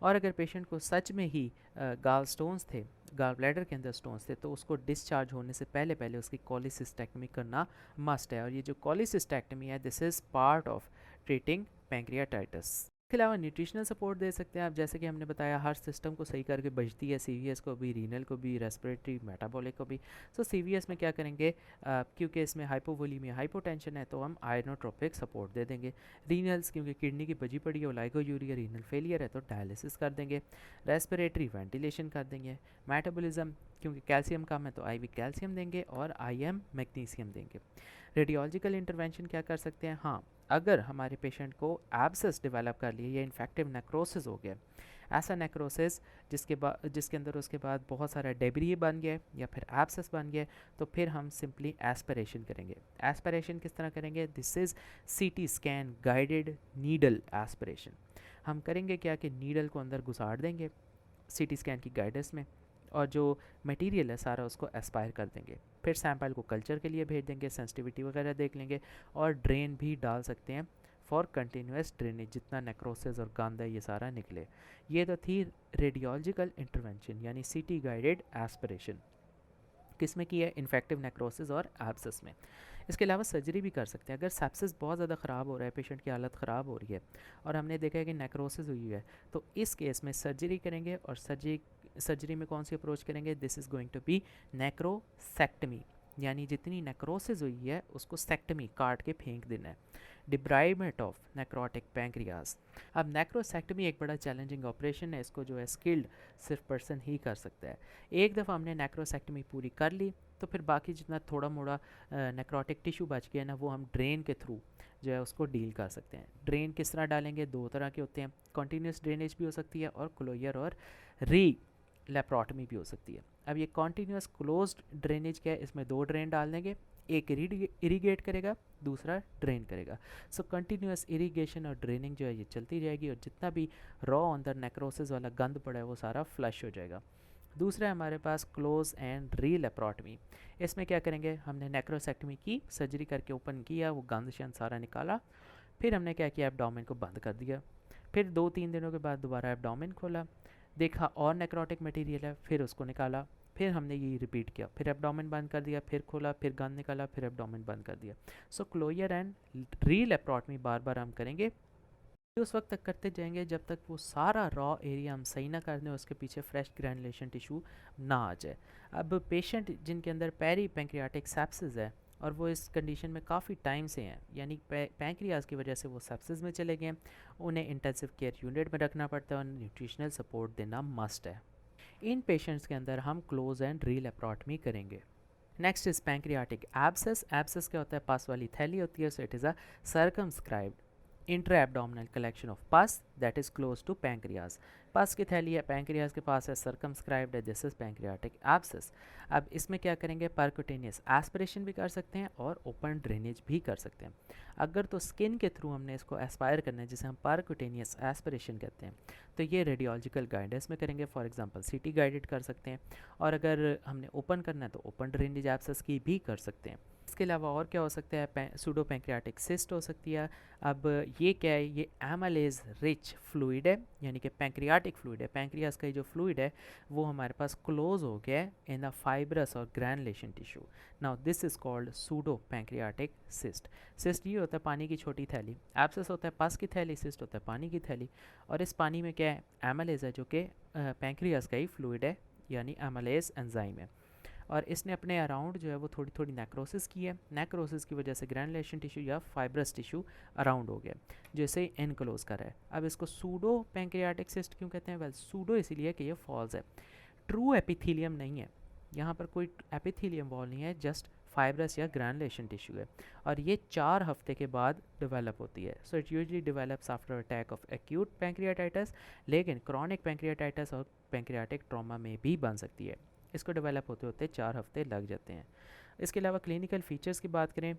और अगर पेशेंट को सच में ही गाल स्टोन्स थे, गाल ब्लैडर के अंदर स्टोन्स थे, तो उसको डिस्चार्ज होने से पहले पहले उसकी कॉलिसिस्टेक्टमी करना मस्ट है। और ये जो कॉलिसिस्टेक्टमी है this is part of treating pancreatitis. इसके अलावा न्यूट्रिशनल सपोर्ट दे सकते हैं आप, जैसे कि हमने बताया हर सिस्टम को सही करके बचती है, सीवीएस को भी, रीनल को भी, रेस्पिरेटरी, मेटाबॉलिक को भी। सो सीवीएस में क्या करेंगे, क्योंकि इसमें हाइपोवोलीमिया, हाइपोटेंशन है तो हम आयनोट्रोपिक सपोर्ट दे देंगे। रीनल्स क्योंकि किडनी की बजी पड़ी है, ओलाइगोयूरिया, रीनल फेलियर है तो डायलिसिस कर देंगे। रेस्पिरेटरी वेंटिलेशन कर देंगे। मेटाबॉलिज्म क्योंकि कैल्शियम कम है तो आईवी कैल्शियम देंगे और आईएम मैग्नीशियम देंगे। रेडियोलॉजिकल इंटरवेंशन क्या कर सकते हैं, हाँ अगर हमारे पेशेंट को एब्सेस डेवलप कर लिए या इन्फेक्टिव नेक्रोसिस हो गया, ऐसा नेक्रोसिस जिसके अंदर उसके बाद बहुत सारा डेब्री बन गया या फिर एब्सेस बन गया, तो फिर हम सिंपली एस्पिरेशन करेंगे। एस्पिरेशन किस तरह करेंगे, this is CT scan guided needle aspiration. हम करेंगे क्या कि नीडल को अंदर घुसाड़ देंगे सीटी स्कैन की गाइडेंस में, और जो मटेरियल है सारा उसको एस्पायर कर देंगे। फिर सैंपल को कल्चर के लिए भेज देंगे, सेंसिटिविटी वगैरह देख लेंगे, और ड्रेन भी डाल सकते हैं फॉर कंटिन्यूस ड्रेनेज, जितना नेक्रोसिस और गंद है ये सारा निकले। ये तो थी रेडियोलॉजिकल इंटरवेंशन यानी सीटी गाइडेड एस्पिरेशन। किस में की है, इन्फेक्टिव नेक्रोसिस और एब्सेस में। इसके अलावा सर्जरी भी कर सकते हैं। अगर सेप्सिस बहुत ज़्यादा ख़राब हो रहा है, पेशेंट की हालत ख़राब हो रही है और हमने देखा है कि नेक्रोसिस हुई है, तो इस केस में सर्जरी करेंगे। और सर्जरी में कौन सी अप्रोच करेंगे, this is going to be necrosectomy, यानी जितनी नेक्रोसिस हुई है उसको सेक्टमी, काट के फेंक देना है। डिब्राइवमेंट ऑफ नेक्रोटिक पैंक्रियाज। अब नेक्रोसेक्टमी एक बड़ा चैलेंजिंग ऑपरेशन है, इसको जो है स्किल्ड सिर्फ पर्सन ही कर सकता है। एक दफ़ा हमने नेक्रोसेक्टमी पूरी कर ली तो फिर बाकी जितना थोड़ा मोड़ा नेक्रोटिक टिश्यू बच गया ना, वो हम ड्रेन के थ्रू जो है उसको डील कर सकते हैं। ड्रेन किस तरह डालेंगे, दो तरह के होते हैं, कॉन्टीन्यूस ड्रेनेज भी हो सकती है और क्लोयर और री लेप्रोटमी भी हो सकती है। अब ये कॉन्टीन्यूस क्लोज्ड ड्रेनेज क्या है, इसमें 2 ड्रेन डाल देंगे, एक इरीगेट करेगा, दूसरा ड्रेन करेगा। सो कंटिन्यूस इरीगेशन और ड्रेनिंग जो है ये चलती जाएगी और जितना भी रॉ अंदर नेक्रोसिस वाला गंद पड़ा है वो सारा फ्लश हो जाएगा। दूसरा है हमारे पास क्लोज एंड री लेप्रोटमी। इसमें क्या करेंगे, हमने नेक्रोसेक्टमी की, सर्जरी करके ओपन किया, वो गंद शंद सारा निकाला, फिर हमने क्या किया, एब्डोमेन को बंद कर दिया। फिर 2-3 दिनों के बाद दोबारा एब्डोमेन खोला, देखा और नेक्रोटिक मटेरियल है, फिर उसको निकाला, फिर हमने ये रिपीट किया, फिर एब्डोमेन बंद कर दिया, फिर खोला, फिर गंद निकाला, फिर एब्डोमेन बंद कर दिया। सो क्लोजर एंड री लेप्रोटमी बार बार हम करेंगे, उस वक्त तक करते जाएंगे जब तक वो सारा रॉ एरिया हम सही ना कर दें, उसके पीछे फ्रेश ग्रैनुलेशन टिश्यू ना आ जाए। अब पेशेंट जिनके अंदर पेरी पैंक्रियाटिक सेप्सिस है और वो इस कंडीशन में काफ़ी टाइम से हैं, यानी पैंक्रियाज की वजह से वो सेप्सिस में चले गए, उन्हें इंटेंसिव केयर यूनिट में रखना पड़ता है और न्यूट्रिशनल सपोर्ट देना मस्ट है। इन पेशेंट्स के अंदर हम क्लोज एंड री लेप्रोटमी करेंगे। Next is pancreatic abscess. Abscess क्या होता है, पस वाली थैली होती है, so it is a circumscribed intra-abdominal collection of pus that is close to pancreas. Pus की थैली है, पैंक्रियाज के पास है, सर्कमस्क्राइब्ड है, दिस इज पैंक्रियाटिक एब्सेस। अब इसमें क्या करेंगे, परक्यूटेनियस एस्पिरेशन भी कर सकते हैं और ओपन ड्रेनेज भी कर सकते हैं। अगर तो स्किन के थ्रू हमने इसको एस्पायर करना है, जिसे हम परक्यूटेनियस एस्पिरेशन कहते हैं, तो ये रेडियोलॉजिकल गाइडेंस में करेंगे, फॉर एग्जांपल सीटी गाइडेड कर सकते हैं, और अगर हमने ओपन करना है तो ओपन ड्रेनेज एब्सेस की भी कर सकते हैं। इसके अलावा और क्या हो सकता है, सूडो पैंक्रियाटिक सिस्ट हो सकती है। अब ये क्या है, ये एमालेज रिच फ्लूइड है, यानी कि पैंक्रियाटिक फ्लूइड है, पैंक्रियास का जो फ्लूइड है वो हमारे पास क्लोज हो गया है इन द फाइब्रस और granulation tissue. Now this is called pseudo pancreatic cyst. Cyst ये होता है पानी की छोटी थैली, एब्सेस होता है पस की थैली, सिस्ट होता है पानी की थैली, और इस पानी में क्या है, एमालेज है, जो कि पैंक्रियास का ही फ्लूइड है, यानी एमालेज एंजाइम है, और इसने अपने अराउंड जो है वो थोड़ी थोड़ी नेक्रोसिस की है। नेक्रोसिस की वजह से ग्रैनुलेशन टिश्यू या फाइब्रस टिश्यू अराउंड हो गया, जो इसे इनक्लोज कर रहा है। अब इसको सूडो पैंक्रियाटिक सिस्ट क्यों कहते हैं, वेल सूडो इसीलिए कि ये फॉल्स है, ट्रू एपिथीलियम नहीं है, यहाँ पर कोई एपिथीलियम वॉल नहीं है, जस्ट फाइब्रस या ग्रैनुलेशन टिश्यू है, और ये 4 हफ्ते के बाद डेवलप होती है। So it usually develops after attack of acute pancreatitis, लेकिन क्रॉनिक पैंक्रियाटाइटिस और पैंक्रियाटिक ट्रॉमा में भी बन सकती है। इसको डेवलप होते होते 4 हफ्ते लग जाते हैं। इसके अलावा क्लिनिकल फीचर्स की बात करें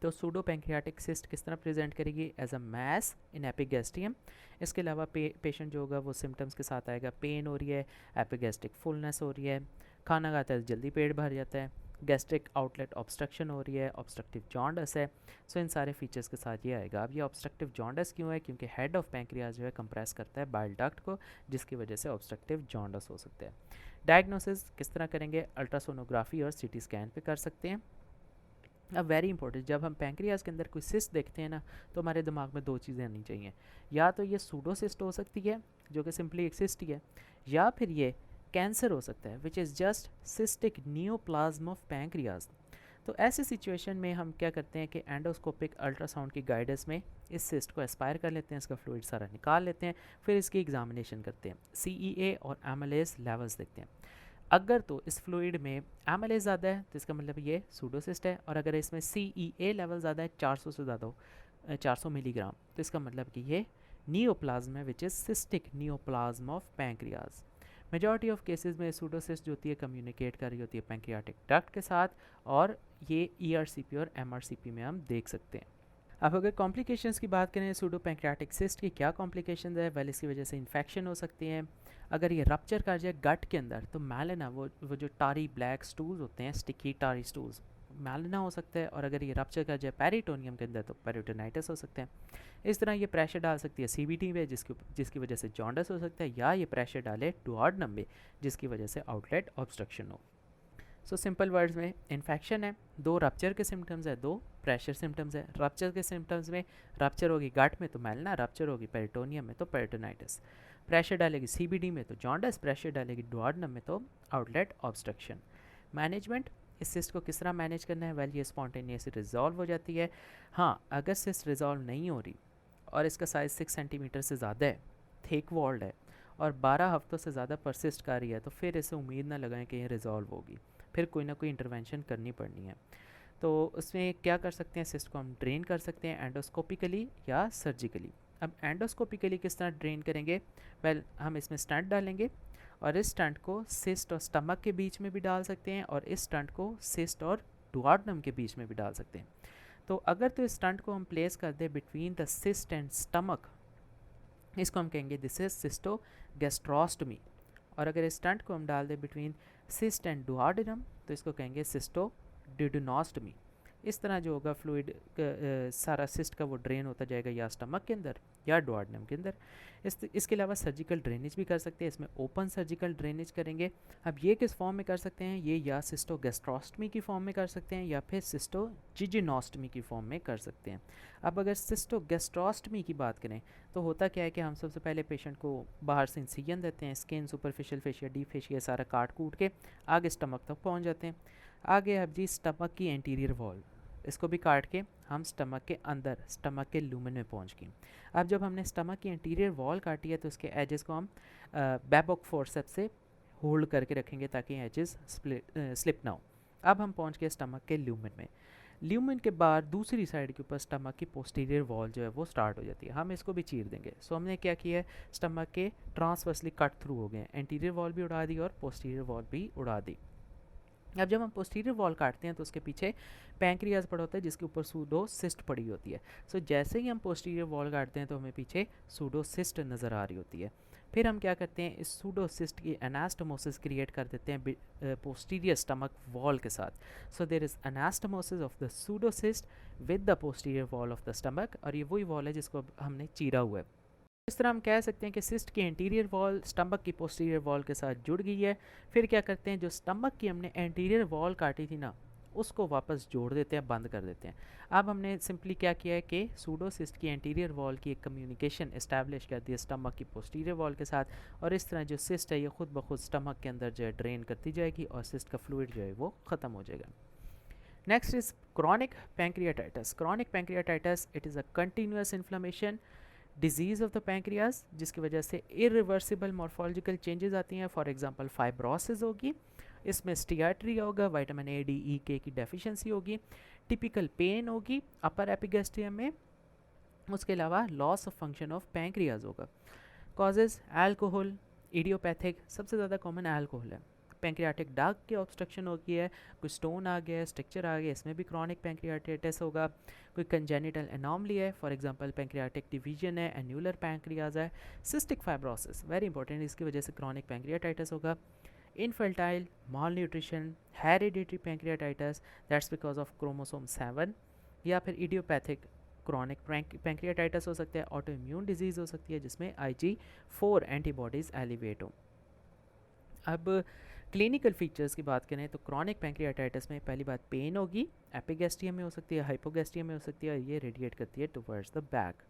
तो सूडो पैंक्रियाटिक सिस्ट किस तरह प्रेजेंट करेगी, as a mass in epigastrium. इसके अलावा पेशेंट जो होगा वो सिम्टम्स के साथ आएगा, पेन हो रही है, एपिगैस्ट्रिक फुलनेस हो रही है, खाना खाता है जल्दी पेट भर जाता है, गैस्ट्रिक आउटलेट ऑब्स्ट्रक्शन हो रही है, ऑब्स्ट्रक्टिव जॉन्डस है। सो इन सारे फीचर्स के साथ ये आएगा। अब ये ऑब्स्ट्रक्टिव जॉन्डस क्यों है, क्योंकि हेड ऑफ पैंक्रियाज जो है कंप्रेस करता है बाइल डक्ट को, जिसकी वजह से ऑब्स्ट्रक्टिव जॉन्डस हो सकता है। डायग्नोसिस किस तरह करेंगे, अल्ट्रासोनोग्राफी और सीटी स्कैन पे कर सकते हैं। अब वेरी इंपॉर्टेंट, जब हम पैंक्रियाज के अंदर कोई सिस्ट देखते हैं ना, तो हमारे दिमाग में 2 चीज़ें आनी चाहिए, या तो ये सूडो सिस्ट हो सकती है जो कि सिंपली एक सिस्ट ही है, या फिर ये कैंसर हो सकता है which is just cystic neoplasm of pancreas. तो ऐसे सिचुएशन में हम क्या करते हैं कि एंडोस्कोपिक अल्ट्रासाउंड की गाइडेंस में इस सिस्ट को एस्पायर कर लेते हैं, इसका फ्लूइड सारा निकाल लेते हैं, फिर इसकी एग्जामिनेशन करते हैं, CEA और एमालेज लेवल्स देखते हैं। अगर तो इस फ्लूइड में एमालेज ज़्यादा है तो इसका मतलब ये सूडोसिस्ट है, और अगर इसमें CEA लेवल ज़्यादा है, 400 से ज़्यादा हो, 400 मिलीग्राम, तो इसका मतलब कि ये नियोप्लाज्म है which is cystic neoplasm of pancreas. Majority of cases में सूडोसिस्ट जो होती है कम्युनिकेट कर रही होती है पैंक्रियाटिक डक्ट के साथ, और ये ERCP और MRCP में हम देख सकते हैं। अब अगर कॉम्प्लिकेशंस की बात करें सूडो पैंक्रियाटिक सिस्ट की क्या कॉम्प्लिकेशंस है, वेल इसकी वजह से इन्फेक्शन हो सकती हैं। अगर ये रप्चर कर जाए गट के अंदर तो मैलिना, वो जो टारी ब्लैक स्टूल्स होते हैं, स्टिकी टारी स्टूल्स, मैलिना हो सकता है, और अगर ये रप्चर कर जाए पेरिटोनियम के अंदर तो पेरिटोनाइटिस हो सकते हैं। इस तरह ये प्रेशर डाल सकती है CVT में, जिसकी वजह से जॉन्डस हो सकता है, या ये प्रेशर डाले डुओडेनम में, जिसकी वजह से आउटलेट ऑब्स्ट्रक्शन हो। सो सिंपल वर्ड्स में इन्फेक्शन है, 2 रप्चर के सिम्टम्स है, 2 प्रेशर सिम्टम्स है। रप्चर के सिम्टम्स में रप्चर होगी गट में तो मैलिना, रप्चर होगी पेरिटोनियम में तो पेरिटोनाइटिस, प्रेशर डालेगी CBD में तो जॉन्डस, प्रेशर डालेगी डुओडेनम में तो आउटलेट ऑब्स्ट्रक्शन। मैनेजमेंट, इस सिस्ट को किस तरह मैनेज करना है, वेल ये स्पॉन्टेनियसली रिजॉल्व हो जाती है। हाँ, अगर सिस्ट रिजॉल्व नहीं हो रही और इसका साइज़ 6 सेंटीमीटर से ज़्यादा है, थिक वॉल्ड है, और 12 हफ्तों से ज़्यादा परसिस्ट कर रही है, तो फिर इसे उम्मीद ना लगाएं कि ये रिजॉल्व होगी, फिर कोई ना कोई इंटरवेंशन करनी पड़नी है। तो उसमें क्या कर सकते हैं, सिस्ट को हम ड्रेन कर सकते हैं एंडोस्कोपिकली या सर्जिकली। अब एंडोस्कोपिकली किस तरह ड्रेन करेंगे, वेल हम इसमें स्टंट डालेंगे और इस स्टंट को सिस्ट और स्टमक के बीच में भी डाल सकते हैं और इस स्टंट को सिस्ट और डुओडेनम के बीच में भी डाल सकते हैं। तो अगर तो इस स्टंट को हम प्लेस कर दें between the cyst and stomach, इसको हम कहेंगे दिस इज सिस्टोगैस्ट्रोस्टमी। और अगर इस स्टंट को हम डाल दें बिटवीन सिस्ट एंड डुओडेनम तो इसको कहेंगे सिस्टोडिडोनोस्टमी। इस तरह जो होगा फ्लूइड सारा सिस्ट का वो ड्रेन होता जाएगा या स्टमक के अंदर या डुओडेनम के अंदर। इसके अलावा सर्जिकल ड्रेनेज भी कर सकते हैं, इसमें ओपन सर्जिकल ड्रेनेज करेंगे। अब ये किस फॉर्म में कर सकते हैं, ये या सिस्टोगैस्ट्रोस्टमी की फॉर्म में कर सकते हैं या फिर सिस्टोजिजिनोस्टमी की फॉर्म में कर सकते हैं। अब अगर सिस्टोगैस्ट्रोस्टमी की बात करें तो होता क्या है कि हम सबसे पहले पेशेंट को बाहर से इंसिजन देते हैं, skin, superficial fascia, deep fascia सारा काट कूट के आगे स्टमक तक पहुंच जाते हैं। आगे अब जी स्टमक की एंटीरियर वॉल, इसको भी काट के हम स्टमक के अंदर स्टमक के लूमेन में पहुंच गए। अब जब हमने स्टमक की इंटीरियर वॉल काटी है तो उसके एजेस को हम बैबॉक फोर्सेप्स से होल्ड करके रखेंगे ताकि एजेस स्लिप ना हो। अब हम पहुंच गए स्टमक के ल्यूमेन में। ल्यूमेन के बाद दूसरी साइड के ऊपर स्टमक की पोस्टीरियर वॉल जो है वो स्टार्ट हो जाती है, हम इसको भी चीर देंगे। सो हमने क्या किया है, स्टमक के ट्रांसवर्सली कट थ्रू हो गए, एंटीरियर वॉल भी उड़ा दी और पोस्टीरियर वॉल भी उड़ा दी। अब जब हम पोस्टीरियर वॉल काटते हैं तो उसके पीछे पैंक्रियाज पड़ा होता है जिसके ऊपर सूडोसिस्ट पड़ी होती है। सो जैसे ही हम पोस्टीरियर वॉल काटते हैं तो हमें पीछे सूडोसिस्ट नज़र आ रही होती है। फिर हम क्या करते हैं, इस सूडोसिस्ट की एनास्टोमोसिस क्रिएट कर देते हैं पोस्टीरियर स्टमक वॉल के साथ। So there is anastomosis of the pseudocyst with the posterior wall of the stomach, और ये वही वॉल है जिसको हमने चीरा हुआ है। इस तरह हम कह सकते हैं कि सिस्ट की एंटीरियर वॉल स्टमक की पोस्टीरियर वॉल के साथ जुड़ गई है। फिर क्या करते हैं, जो स्टमक की हमने एंटीरियर वॉल काटी थी ना, उसको वापस जोड़ देते हैं, बंद कर देते हैं। अब हमने सिंपली क्या किया है कि सूडोसिस्ट की एंटीरियर वॉल की एक कम्युनिकेशन इस्टेब्लिश कर दी है स्टमक की पोस्टीरियर वॉल के साथ, और इस तरह जो सिस्ट है ये खुद ब खुद स्टमक के अंदर जो है ड्रेन करती जाएगी और सिस्ट का फ्लूइड जो है वो ख़त्म हो जाएगा। Next is chronic pancreatitis. Chronic pancreatitis it is a continuous inflammation disease of the pancreas जिसकी वजह से इरिवर्सिबल मॉर्फोलॉजिकल चेंजेस आती हैं। फॉर एग्जांपल फाइब्रोसिस होगी, इसमें स्टियाट्रिया होगा, विटामिन ए, डी, ई, के की डेफिशिएंसी होगी, टिपिकल पेन होगी अपर एपिगैस्ट्रियम में, उसके अलावा loss of function of pancreas होगा। कॉजेज अल्कोहल, इडियोपैथिक, सबसे ज़्यादा कॉमन अल्कोहल है। पैंक्रियाटिक डक्ट की ऑब्स्ट्रक्शन हो गई है, कोई स्टोन आ गया है, स्ट्रक्चर आ गया, इसमें भी क्रॉनिक पैंक्रियाटाइटिस होगा। कोई कंजेनिटल एनॉमली है, फॉर एग्जांपल पैंक्रियाटिक डिवीजन है, एन्यूलर पैंक्रियाज है, सिस्टिक फाइब्रोसिस वेरी इंपॉर्टेंट, इसकी वजह से क्रॉनिक पैंक्रियाटाइटिस होगा। Infertile, mall nutrition, hereditary pancreatitis that's because of chromosome 7, या फिर इडियोपैथिक क्रॉनिक पैंक्रियाटाइटिस हो सकता है, ऑटो इम्यून डिजीज़ हो सकती है जिसमें IG4 एंटीबॉडीज़ एलिवेट हो। अब क्लिनिकल फीचर्स की बात करें तो क्रॉनिक पैंक्रियाटाइटिस में पहली बात पेन होगी, एपिगैस्ट्रियम में हो सकती है, हाइपोगैस्ट्रियम में हो सकती है, ये रेडिएट करती है towards the back.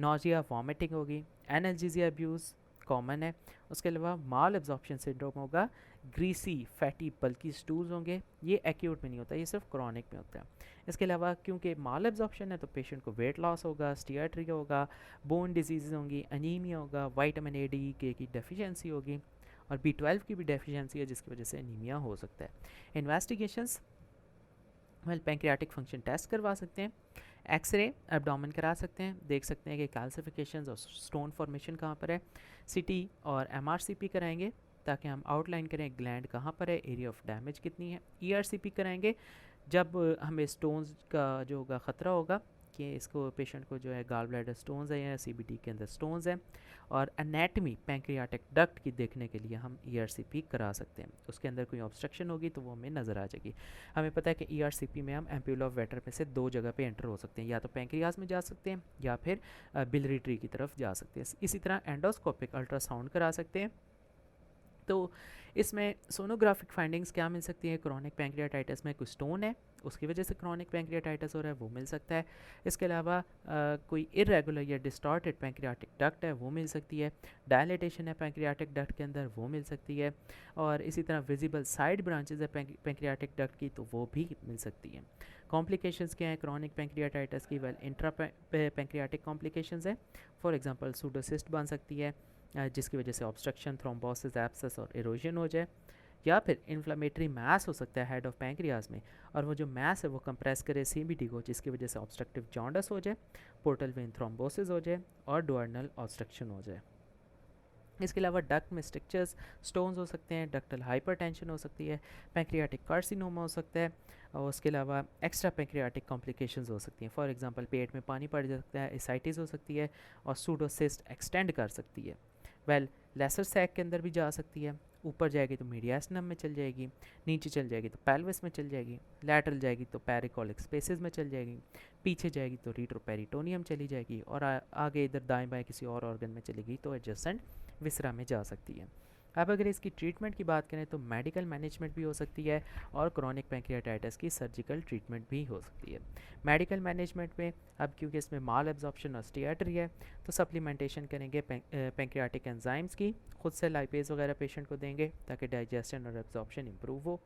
Nausea, vomiting होगी, एनाल्जेसिया अब्यूज़ कॉमन है। उसके अलावा माल एब्जॉर्प्शन सिंड्रोम होगा, ग्रीसी फैटी बल्कि स्टूल्स होंगे, ये एक्यूट में नहीं होता, ये सिर्फ क्रॉनिक में होता है। इसके अलावा क्योंकि माल एब्जॉर्प्शन है तो पेशेंट को वेट लॉस होगा, स्टियाट्रिया होगा, बोन डिजीज़ होंगी, अनीमिया होगा, विटामिन ए, डी, के की डेफिशिएंसी होगी, और B12 की भी डेफिशिएंसी है जिसकी वजह से एनीमिया हो सकता है। Investigations well pancreatic function test करवा सकते हैं, एक्सरे एब्डोमेन करा सकते हैं, देख सकते हैं कि कैल्सिफिकेशंस और स्टोन फॉर्मेशन कहाँ पर है। CT और MRCP कराएंगे ताकि हम आउटलाइन करें ग्लैंड कहाँ पर है, एरिया ऑफ डैमेज कितनी है। ERCP कराएंगे जब हमें स्टोन्स का जो होगा ख़तरा होगा कि इसको पेशेंट को जो है गाल ब्लैडर स्टोन्स है या CBD के अंदर स्टोन्स हैं। और एनाटमी पैंक्रियाटिक डक्ट की देखने के लिए हम ERCP करा सकते हैं, उसके अंदर कोई ऑब्स्ट्रक्शन होगी तो वो हमें नज़र आ जाएगी। हमें पता है कि ERCP में हम एम्प्यूल ऑफ वेटर में से 2 जगह पे एंटर हो सकते हैं, या तो पैंक्रियाज में जा सकते हैं या फिर बिलरी ट्री की तरफ जा सकते हैं। इसी तरह एंडोस्कोपिक अल्ट्रासाउंड करा सकते हैं। तो इसमें सोनोग्राफिक फाइंडिंग्स क्या मिल सकती है, क्रॉनिक पैंक्रियाटाइटिस में कोई स्टोन है उसकी वजह से क्रॉनिक पैंक्रियाटाइटिस हो रहा है वो मिल सकता है। इसके अलावा कोई इरेगुलर या डिस्टॉर्टेड पैंक्रियाटिक डक्ट है वो मिल सकती है, डायलेटेशन है पैंक्रियाटिक डक्ट के अंदर वो मिल सकती है, और इसी तरह विजिबल साइड ब्रांचेज है पैंक्रियाटिक डक्ट की तो वो भी मिल सकती हैं। कॉम्प्लिकेशंस क्या है क्रॉनिक पैंक्रियाटाइटिस की, वेल इंट्रा पैंक्रियाटिक कॉम्प्लिकेशंस है, फॉर एग्जांपल सूडोसिस्ट बन सकती है जिसकी वजह से ऑब्स्ट्रक्शन, थ्रोम्बोसिस, एब्सेस और इरोजन हो जाए, या फिर इन्फ्लेमेटरी मैस हो सकता है हेड ऑफ पैंक्रियाज में, और वो जो मैस है वो कंप्रेस करे CBD को जिसकी वजह से ऑब्स्ट्रक्टिव जॉन्डिस हो जाए, पोर्टल वेन थ्रोम्बोसिस हो जाए और डुओडेनल ऑब्स्ट्रक्शन हो जाए। इसके अलावा डक्ट में स्ट्रक्चर्स स्टोन्स हो सकते हैं, डक्टल हाइपरटेंशन हो सकती है, पैंक्रियाटिक कार्सिनोमा हो सकता है, और उसके अलावा एक्स्ट्रा पैंक्रियाटिक कॉम्प्लिकेशंस हो सकती हैं। फॉर एग्जांपल पेट में पानी पड़ सकता है, एसाइटिस हो सकती है, और सूडोसिस्ट एक्सटेंड कर सकती है। लेसर सैक के अंदर भी जा सकती है, ऊपर जाएगी तो मीडियास्टनम में चल जाएगी, नीचे चल जाएगी तो पेल्विस में चल जाएगी, लैटरल जाएगी तो पेरिकोलिक स्पेसेस में चल जाएगी, पीछे जाएगी तो रीट्रोपेरिटोनियम चली जाएगी, और आगे इधर दाएं बाएं किसी और ऑर्गन में चलेगी तो एडजेसेंट विसरा में जा सकती है। अब अगर इसकी ट्रीटमेंट की बात करें तो मेडिकल मैनेजमेंट भी हो सकती है और क्रॉनिक पैंक्रियाटाइटिस की सर्जिकल ट्रीटमेंट भी हो सकती है। मेडिकल मैनेजमेंट में अब क्योंकि इसमें माल एब्जॉर्प्शन और स्टीएटरी है तो सप्लीमेंटेशन करेंगे पैंक्रियाटिक एंजाइम्स की, खुद से लाइपेज वगैरह पेशेंट को देंगे ताकि डाइजेशन और एब्जॉर्प्शन इंप्रूव हो।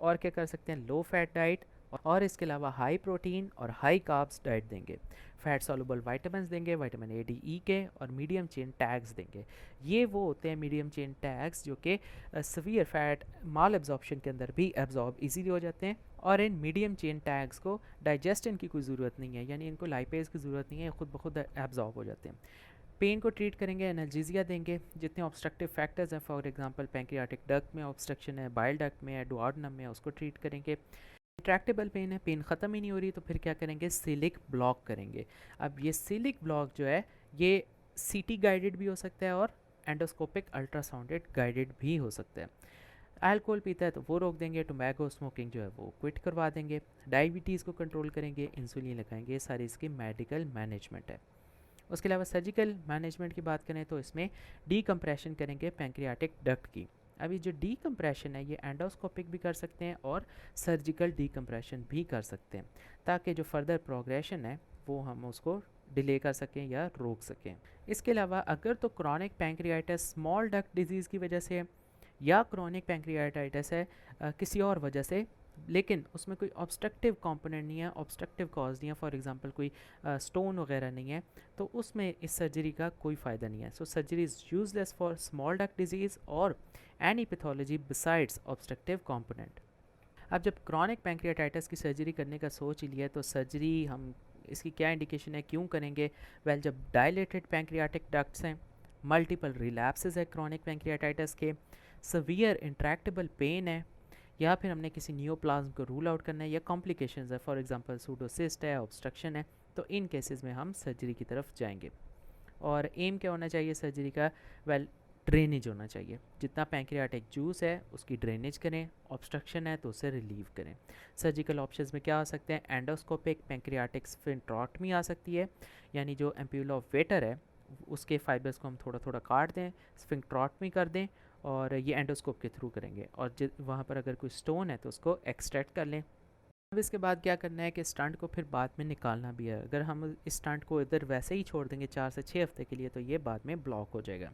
और क्या कर सकते हैं, लो फैट डाइट, और इसके अलावा हाई प्रोटीन और हाई कार्ब्स डाइट देंगे, फैट सॉल्युबल विटामिन्स देंगे, विटामिन ए डी ई के, और मीडियम चेन टैग्स देंगे। ये वो होते हैं मीडियम चेन टैग्स जो कि सवियर फैट माल एब्जॉर्प्शन के अंदर भी एब्जॉर्ब इजीली हो जाते हैं, और इन मीडियम चेन टैग्स को डाइजेस्टन की कोई ज़रूरत नहीं है, यानी इनको लाइपेज की ज़रूरत नहीं है, खुद ब खुद एब्जॉर्ब हो जाते हैं। पेन को ट्रीट करेंगे, एनाल्जेसिया देंगे, जितने ऑब्स्ट्रक्टिव फैक्टर्स हैं, फॉर एग्जांपल पैंक्रियाटिक डक्ट में ऑब्स्ट्रक्शन है, बाइल डक्ट में है, डुओडेनम में है, उसको ट्रीट करेंगे। इंट्रैक्टेबल पेन है, पेन ख़त्म ही नहीं हो रही तो फिर क्या करेंगे, सिलिक ब्लॉक करेंगे। अब ये सिलिक ब्लॉक जो है ये सीटी गाइडेड भी हो सकता है और एंडोस्कोपिक अल्ट्रासाउंडेड गाइडेड भी हो सकता है। अल्कोहल पीता है तो वो रोक देंगे, टोबैको स्मोकिंग जो है वो क्विट करवा देंगे, डायबिटीज़ को कंट्रोल करेंगे, इंसुलिन लगाएंगे, ये सारी इसकी मेडिकल मैनेजमेंट है। उसके अलावा सर्जिकल मैनेजमेंट की बात करें तो इसमें डीकम्प्रेशन करेंगे पैंक्रियाटिक डक्ट की। अभी जो डीकम्प्रेशन है ये एंडोस्कोपिक भी कर सकते हैं और सर्जिकल डीकम्प्रेशन भी कर सकते हैं, ताकि जो फर्दर प्रोग्रेशन है वो हम उसको डिले कर सकें या रोक सकें। इसके अलावा अगर तो chronic pancreatitis small duct disease की वजह से या क्रॉनिक पैंक्रियाटाइटिस है किसी और वजह से, लेकिन उसमें कोई ऑब्स्ट्रक्टिव कंपोनेंट नहीं है, ऑब्स्ट्रक्टिव कॉज नहीं है, फॉर एग्जांपल कोई स्टोन वगैरह नहीं है, तो उसमें इस सर्जरी का कोई फ़ायदा नहीं है। So surgery is useless for small duct disease और any pathology besides obstructive component. अब जब क्रॉनिक पैंक्रियाटाइटिस की सर्जरी करने का सोच ही लिया तो सर्जरी हम इसकी क्या इंडिकेशन है, क्यों करेंगे? जब डायलेटेड पैंक्रियाटिक डक्ट्स हैं, मल्टीपल रिलैप्सेस है क्रॉनिक पैंक्रियाटाइटिस के, सवियर इंट्रैक्टेबल पेन है, या फिर हमने किसी नियोप्लाज्म को रूल आउट करना है, या कॉम्प्लिकेशंस है, फॉर एग्जांपल सूडोसिस्ट है, ऑब्स्ट्रक्शन है, तो इन केसेस में हम सर्जरी की तरफ जाएंगे। और एम क्या होना चाहिए सर्जरी का? ड्रेनेज होना चाहिए, जितना पैंक्रियाटिक जूस है उसकी ड्रेनेज करें, ऑब्स्ट्रक्शन है तो उसे रिलीव करें। सर्जिकल ऑप्शंस में क्या आ सकते हैं? एंडोस्कोपिक पैंक्रियाटिक स्फिंक्टरोटमी आ सकती है, यानी जो एम्प्यूला ऑफ वेटर है उसके फाइबर्स को हम थोड़ा थोड़ा काट दें, स्फिंक्टरोटमी कर दें, और ये एंडोस्कोप के थ्रू करेंगे, और वहाँ पर अगर कोई स्टोन है तो उसको एक्सट्रैक्ट कर लें। अब इसके बाद क्या करना है कि स्टंट को फिर बाद में निकालना भी है। अगर हम इस स्टंट को इधर वैसे ही छोड़ देंगे 4 से 6 हफ्ते के लिए तो ये बाद में ब्लॉक हो जाएगा।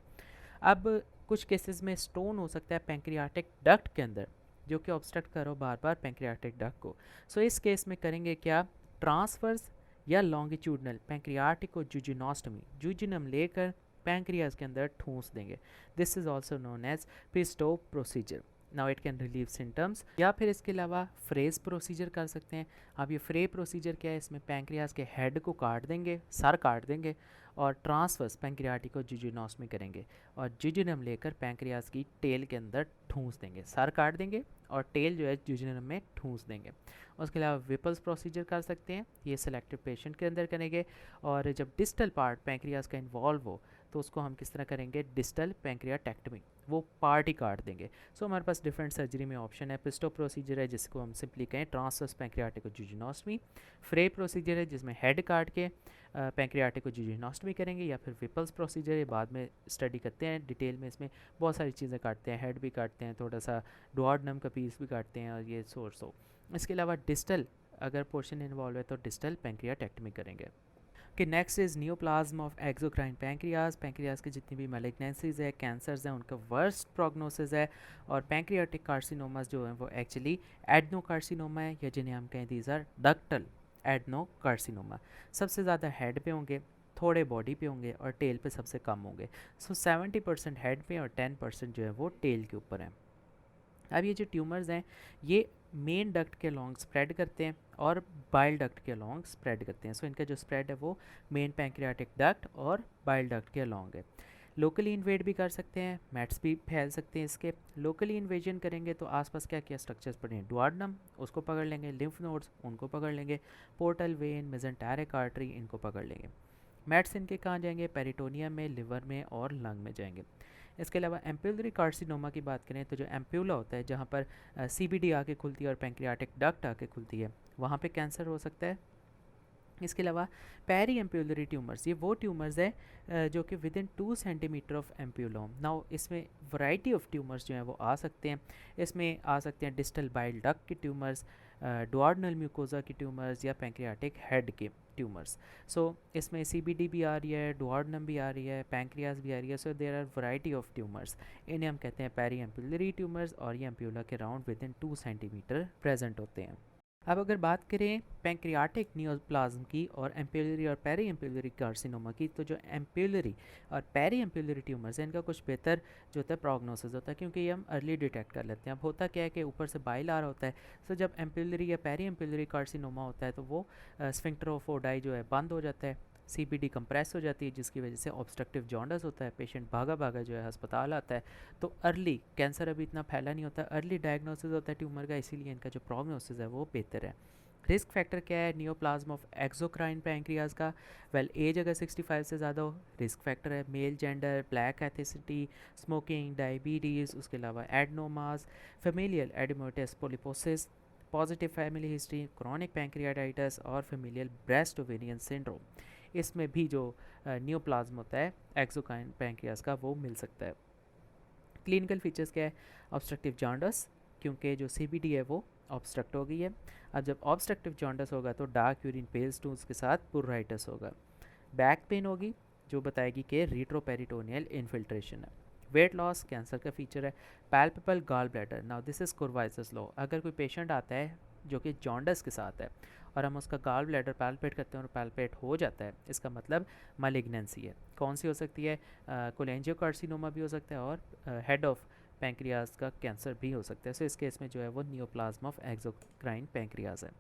अब कुछ केसेस में स्टोन हो सकता है पैंक्रियाटिक डक्ट के अंदर जो कि ऑब्स्ट्रक्ट करो बार बार पैंक्रियाटिक डक्ट को। सो इस केस में करेंगे क्या? ट्रांसफर्स या लॉन्गिट्यूडनल पैंक्रियाटिक जुजिनोस्टमी, जुजिनम लेकर पैंक्रियाज के अंदर ठूंस देंगे। This is also known as Puestow procedure. Now it can relieve symptoms. या फिर इसके अलावा फ्रेज प्रोसीजर कर सकते हैं। अब ये फ्रे प्रोसीजर क्या है? इसमें पैंक्रियाज के हेड को काट देंगे, सर काट देंगे, और ट्रांसफर्स पैंक्रियाटिक जुजिनोस्टमी करेंगे, और जुजिनम लेकर पैंक्रियाज की टेल के अंदर ठूंस देंगे, सर काट देंगे और टेल जो है जुजिनम में ठूंस देंगे। उसके अलावा विपल्स प्रोसीजर कर सकते हैं, ये सेलेक्टिव पेशेंट के अंदर करेंगे। और जब डिस्टल पार्ट पैंक्रियाज का इन्वॉल्व हो तो उसको हम किस तरह करेंगे? डिस्टल पैंक्रियाटेक्टमी, वो पार्ट ही काट देंगे। सो हमारे पास डिफरेंट सर्जरी में ऑप्शन है। पिस्टो प्रोसीजर है जिसको हम सिंपली कहें ट्रांसवर्स पैंक्रियाटिक जुजिनोस्टमी, फ्रे प्रोसीजर है जिसमें हेड काट के पैंक्रियाटिक जुजिनोस्टमी करेंगे, या फिर विपल्स प्रोसीजर है, बाद में स्टडी करते हैं डिटेल में, इसमें बहुत सारी चीज़ें काटते हैं, हेड भी काटते हैं, थोड़ा सा डुओडेनम का पीस भी काटते हैं, और ये सोर्स हो। इसके अलावा डिस्टल अगर पोर्शन इन्वॉल्व है तो डिस्टल पैंक्रियाटेक्टमी करेंगे। कि next is neoplasm of exocrine pancreas. Pancreas की जितनी भी मैलिग्नेंसीज है, कैंसर्स हैं, उनका वर्स्ट प्रोग्नोसिस है, और पैंक्रियाटिक कार्सिनोमास जो हैं वो एक्चुअली एडनोकार्सिनोमा है, या जिन्हें हम कहें दीज आर डक्टल एडनोकार्सिनोमा। सबसे ज़्यादा हेड पे होंगे, थोड़े बॉडी पे होंगे, और टेल पे सबसे कम होंगे। सो 70% हेड पे और 10% जो है वो टेल के ऊपर है। अब ये जो ट्यूमर्स हैं ये मेन डक्ट के लॉन्ग स्प्रेड करते हैं और बाइल डक्ट के लॉन्ग स्प्रेड करते हैं। सो इनका जो स्प्रेड है वो मेन पैंक्रियाटिक डक्ट और बाइल डक्ट के लॉन्ग है। लोकली इन्वेड भी कर सकते हैं, मेट्स भी फैल सकते हैं इसके। लोकली इन्वेजन करेंगे तो आसपास क्या क्या स्ट्रक्चर्स पड़े हैं, डुआर्डनम उसको पकड़ लेंगे, लिम्फ नोड्स उनको पकड़ लेंगे, पोर्टल वेन, मेजेंटेरिक आर्टरी इनको पकड़ लेंगे। मेट्स इनके कहाँ जाएंगे, पेरिटोनियम में, लिवर में और लंग में जाएंगे। इसके अलावा एम्प्यूलरी कार्सिनोमा की बात करें तो जो एम्प्यूला होता है जहाँ पर सीबीडी आके खुलती है और पैंक्रियाटिक डक्ट आके खुलती है, वहाँ पे कैंसर हो सकता है। इसके अलावा पेरी एम्प्यूलरी ट्यूमर्स, ये वो ट्यूमर्स है जो कि within 2 centimetre of ampulla. Now इसमें वैरायटी ऑफ ट्यूमर्स जो हैं वो आ सकते हैं। इसमें आ सकते हैं डिस्टल बाइल डक्ट के ट्यूमर्स, डुआर्डनल म्यूकोजा की ट्यूमर्स या पैंक्रियाटिक हेड के ट्यूमर्स। सो इसमें सीबीडी भी आ रही है, डुआर्डनम भी आ रही है, पैंक्रियास भी आ रही है। So there are variety of tumours, इन्हें हम कहते हैं पेरी एम्प्यूलरी ट्यूमर्स और ये एम्प्यूला के round with in 2 centimetre present होते हैं। अब अगर बात करें पैंक्रियाटिक नियोप्लाज्म की और एम्प्यूलरी और पेरी एम्प्यूलरी कार्सिनोमा की, तो जो एम्प्यूलरी और पेरी एम्प्यूलरी ट्यूमर्स हैं इनका कुछ बेहतर जो होता है प्रोग्नोसिस होता है, क्योंकि ये हम अर्ली डिटेक्ट कर लेते हैं। अब होता क्या है कि ऊपर से बाइल आ रहा होता है, तो जब एम्प्यूलरी या पेरी एम्प्यूलरी कार्सिनोमा होता है तो वो स्फिंक्टर ऑफ ओडाई जो है बंद हो जाता है, सीबीडी कंप्रेस हो जाती है, जिसकी वजह से ऑब्स्ट्रक्टिव जॉन्डस होता है, पेशेंट भागा भागा जो है अस्पताल आता है। तो अर्ली कैंसर अभी इतना फैला नहीं होता, अर्ली डायग्नोसिस होता है ट्यूमर का, इसीलिए इनका जो प्रोग्नोसिस है वो बेहतर है। रिस्क फैक्टर क्या है नियोप्लाज्म ऑफ एक्सोक्राइन पैंक्रियाज का, वेल एज अगर 65 से ज़्यादा हो रिस्क फैक्टर है, male gender, black ethnicity, smoking, diabetes, उसके अलावा adenomas, familial adenomatous polyposis, positive family history, chronic pancreatitis और फेमिलियल ब्रेस्ट ओवेरियन सिंड्रोम, इसमें भी जो नियोप्लाज्म होता है एक्सोक्राइन पैंक्रियाज का वो मिल सकता है। क्लिनिकल फीचर्स क्या है, ऑब्स्ट्रक्टिव जॉन्डस, क्योंकि जो सीबीडी है वो ऑब्स्ट्रक्ट हो गई है। अब जब ऑब्स्ट्रक्टिव जॉन्डस होगा तो डार्क यूरिन पेल स्टूल्स के साथ पुराइटिस होगा। बैक पेन होगी जो बताएगी कि रिट्रोपेरिटोनियल इन्फिल्ट्रेशन है। वेट लॉस कैंसर का फीचर है। Palpable gall bladder, now this is Courvoisier's law, अगर कोई पेशेंट आता है जो कि जॉन्डस के साथ है और हम उसका गॉल ब्लैडर पैल्पेट करते हैं और पैल्पेट हो जाता है, इसका मतलब मालिग्नेंसी है। कौन सी हो सकती है, कोलेंजियोकार्सिनोमा भी हो सकता है और हेड ऑफ पैंक्रियाज का कैंसर भी हो सकता है। सो इस केस में जो है वो नियोप्लाज्म ऑफ एक्सोक्राइन पैंक्रियाज है।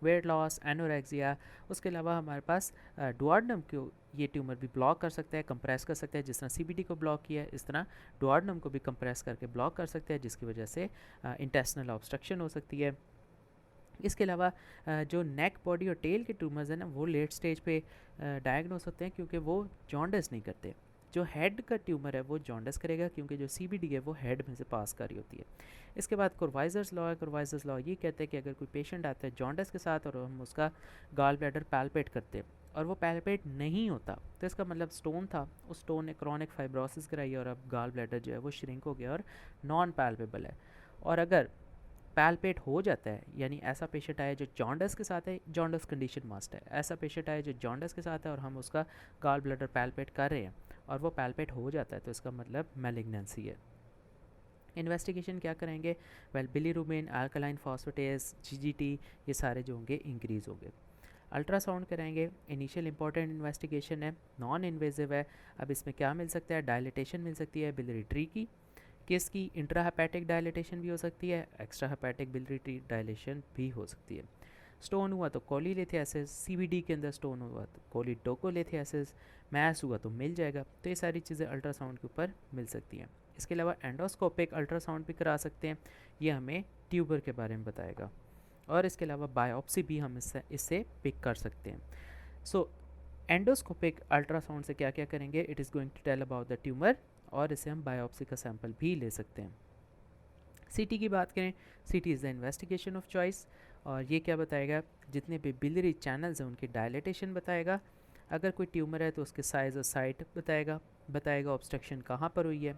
वेट लॉस, एनोरेक्सिया, उसके अलावा हमारे पास डुआर्डनम को ये ट्यूमर भी ब्लॉक कर सकता है, कंप्रेस कर सकता है, जिस तरह सीबीडी को ब्लॉक किया है इस तरह डुआर्डनम को भी कंप्रेस करके ब्लॉक कर सकता है, जिसकी वजह से इंटेस्टिनल ऑब्स्ट्रक्शन हो सकती है। इसके अलावा जो नेक, बॉडी और टेल के ट्यूमर्स हैं ना वो लेट स्टेज पे डायग्नोस होते हैं क्योंकि वो जॉन्डस नहीं करते। जो हेड का ट्यूमर है वो जॉन्डस करेगा क्योंकि जो सीबीडी है वो हेड में से पास कर रही होती है। इसके बाद कुर्वाइजर्स लॉ है। कुर्वाइजर्स लॉ ये कहते हैं कि अगर कोई पेशेंट आता है जॉन्डस के साथ और हम उसका गॉल ब्लैडर पैल्पेट करते हैं और वो पैल्पेट नहीं होता तो इसका मतलब स्टोन था, उस स्टोन ने क्रॉनिक फाइब्रोसिस कराई और अब गॉल ब्लैडर जो है वो श्रिंक हो गया और नॉन पैल्पेबल है। और अगर पैल्पेट हो जाता है, यानी ऐसा पेशेंट आया जो जॉन्डस के साथ है, जॉन्डस कंडीशन मस्ट है, ऐसा पेशेंट आया जो जॉन्डस के साथ है और हम उसका गॉल ब्लैडर पैल्पेट कर रहे हैं और वो पैल्पेट हो जाता है तो इसका मतलब मैलिग्नेंसी है। इन्वेस्टिगेशन क्या करेंगे, well bilirubin, alkaline phosphatase, GGT, ये सारे जो होंगे इंक्रीज़ होंगे। अल्ट्रासाउंड कराएंगे, इनिशियल इंपॉर्टेंट इन्वेस्टिगेशन है, नॉन इन्वेजिव है। अब इसमें क्या मिल सकता है, डायलिटेशन मिल सकती है बिलियरी ट्री की, किसकी, इंट्राहेपेटिक डायलिटेशन भी हो सकती है, extra hepatic biliary tree dilation भी हो सकती है। स्टोन हुआ तो कोलीलिथियासिस, सीबीडी के अंदर स्टोन हुआ तो कोलिडोकोलिथियासिस, मैस हुआ तो मिल जाएगा। तो ये सारी चीज़ें अल्ट्रासाउंड के ऊपर मिल सकती हैं। इसके अलावा एंडोस्कोपिक अल्ट्रासाउंड भी करा सकते हैं, ये हमें ट्यूबर के बारे में बताएगा। और इसके अलावा बायोप्सी भी हम इससे पिक कर सकते हैं। सो एंडोस्कोपिक अल्ट्रासाउंड से क्या क्या करेंगे, it is going to tell about the tumour और इसे हम बायोप्सी का सैंपल भी ले सकते हैं। सीटी की बात करें, सीटी is the investigation of choice और ये क्या बताएगा, जितने भी बिलियरी चैनल्स हैं उनकी डायलिटेशन बताएगा। अगर कोई ट्यूमर है तो उसके साइज और साइट बताएगा ऑब्स्ट्रक्शन कहाँ पर हुई है,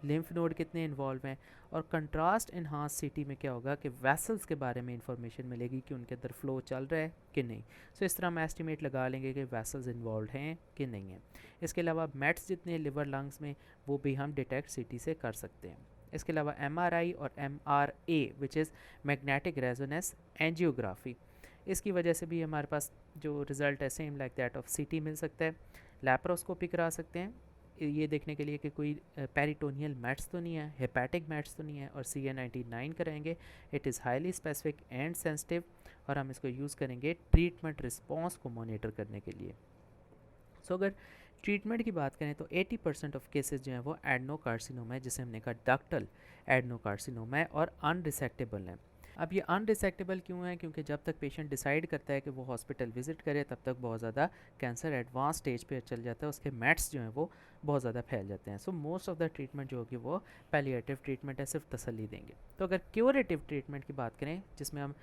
लिम्फ नोड कितने इन्वॉल्व हैं। और कंट्रास्ट इन्हांस सीटी में क्या होगा कि वेसल्स के बारे में इंफॉर्मेशन मिलेगी कि उनके अंदर फ्लो चल रहा है कि नहीं। सो इस तरह हम एस्टिमेट लगा लेंगे कि वेसल्स इन्वॉल्व हैं कि नहीं है। इसके अलावा मेट्स जितने लिवर लंग्स में वो भी हम डिटेक्ट सीटी से कर सकते हैं। इसके अलावा MRI और MRA which is magnetic resonance angiography, इसकी वजह से भी हमारे पास जो रिज़ल्ट है सेम लाइक दैट ऑफ सीटी मिल सकता है। लैप्रोस्कोपी करा सकते हैं ये देखने के लिए कि कोई पेरिटोनियल मैट्स तो नहीं है, हेपेटिक मैट्स तो नहीं है, और CA-99 कराएंगे। It is highly specific and sensitive और हम इसको यूज़ करेंगे ट्रीटमेंट रिस्पॉन्स को मॉनिटर करने के लिए। सो अगर ट्रीटमेंट की बात करें तो 80% ऑफ केसेस जो हैं वो एडनोकार्सिनोमा है, जिसे हमने कहा डक्टल एडनोकार्सिनोमा है, और अनरिसेक्टेबल है। अब ये अनरिसेक्टेबल क्यों है? क्योंकि जब तक पेशेंट डिसाइड करता है कि वो हॉस्पिटल विजिट करे तब तक बहुत ज़्यादा कैंसर एडवांस स्टेज पे चल जाता है, उसके मैट्स जो हैं वो बहुत ज़्यादा फैल जाते हैं। So most of the treatment जो होगी वो पैलिएटिव ट्रीटमेंट है, सिर्फ तसल्ली देंगे। तो अगर क्योरेटिव ट्रीटमेंट की बात करें जिसमें हम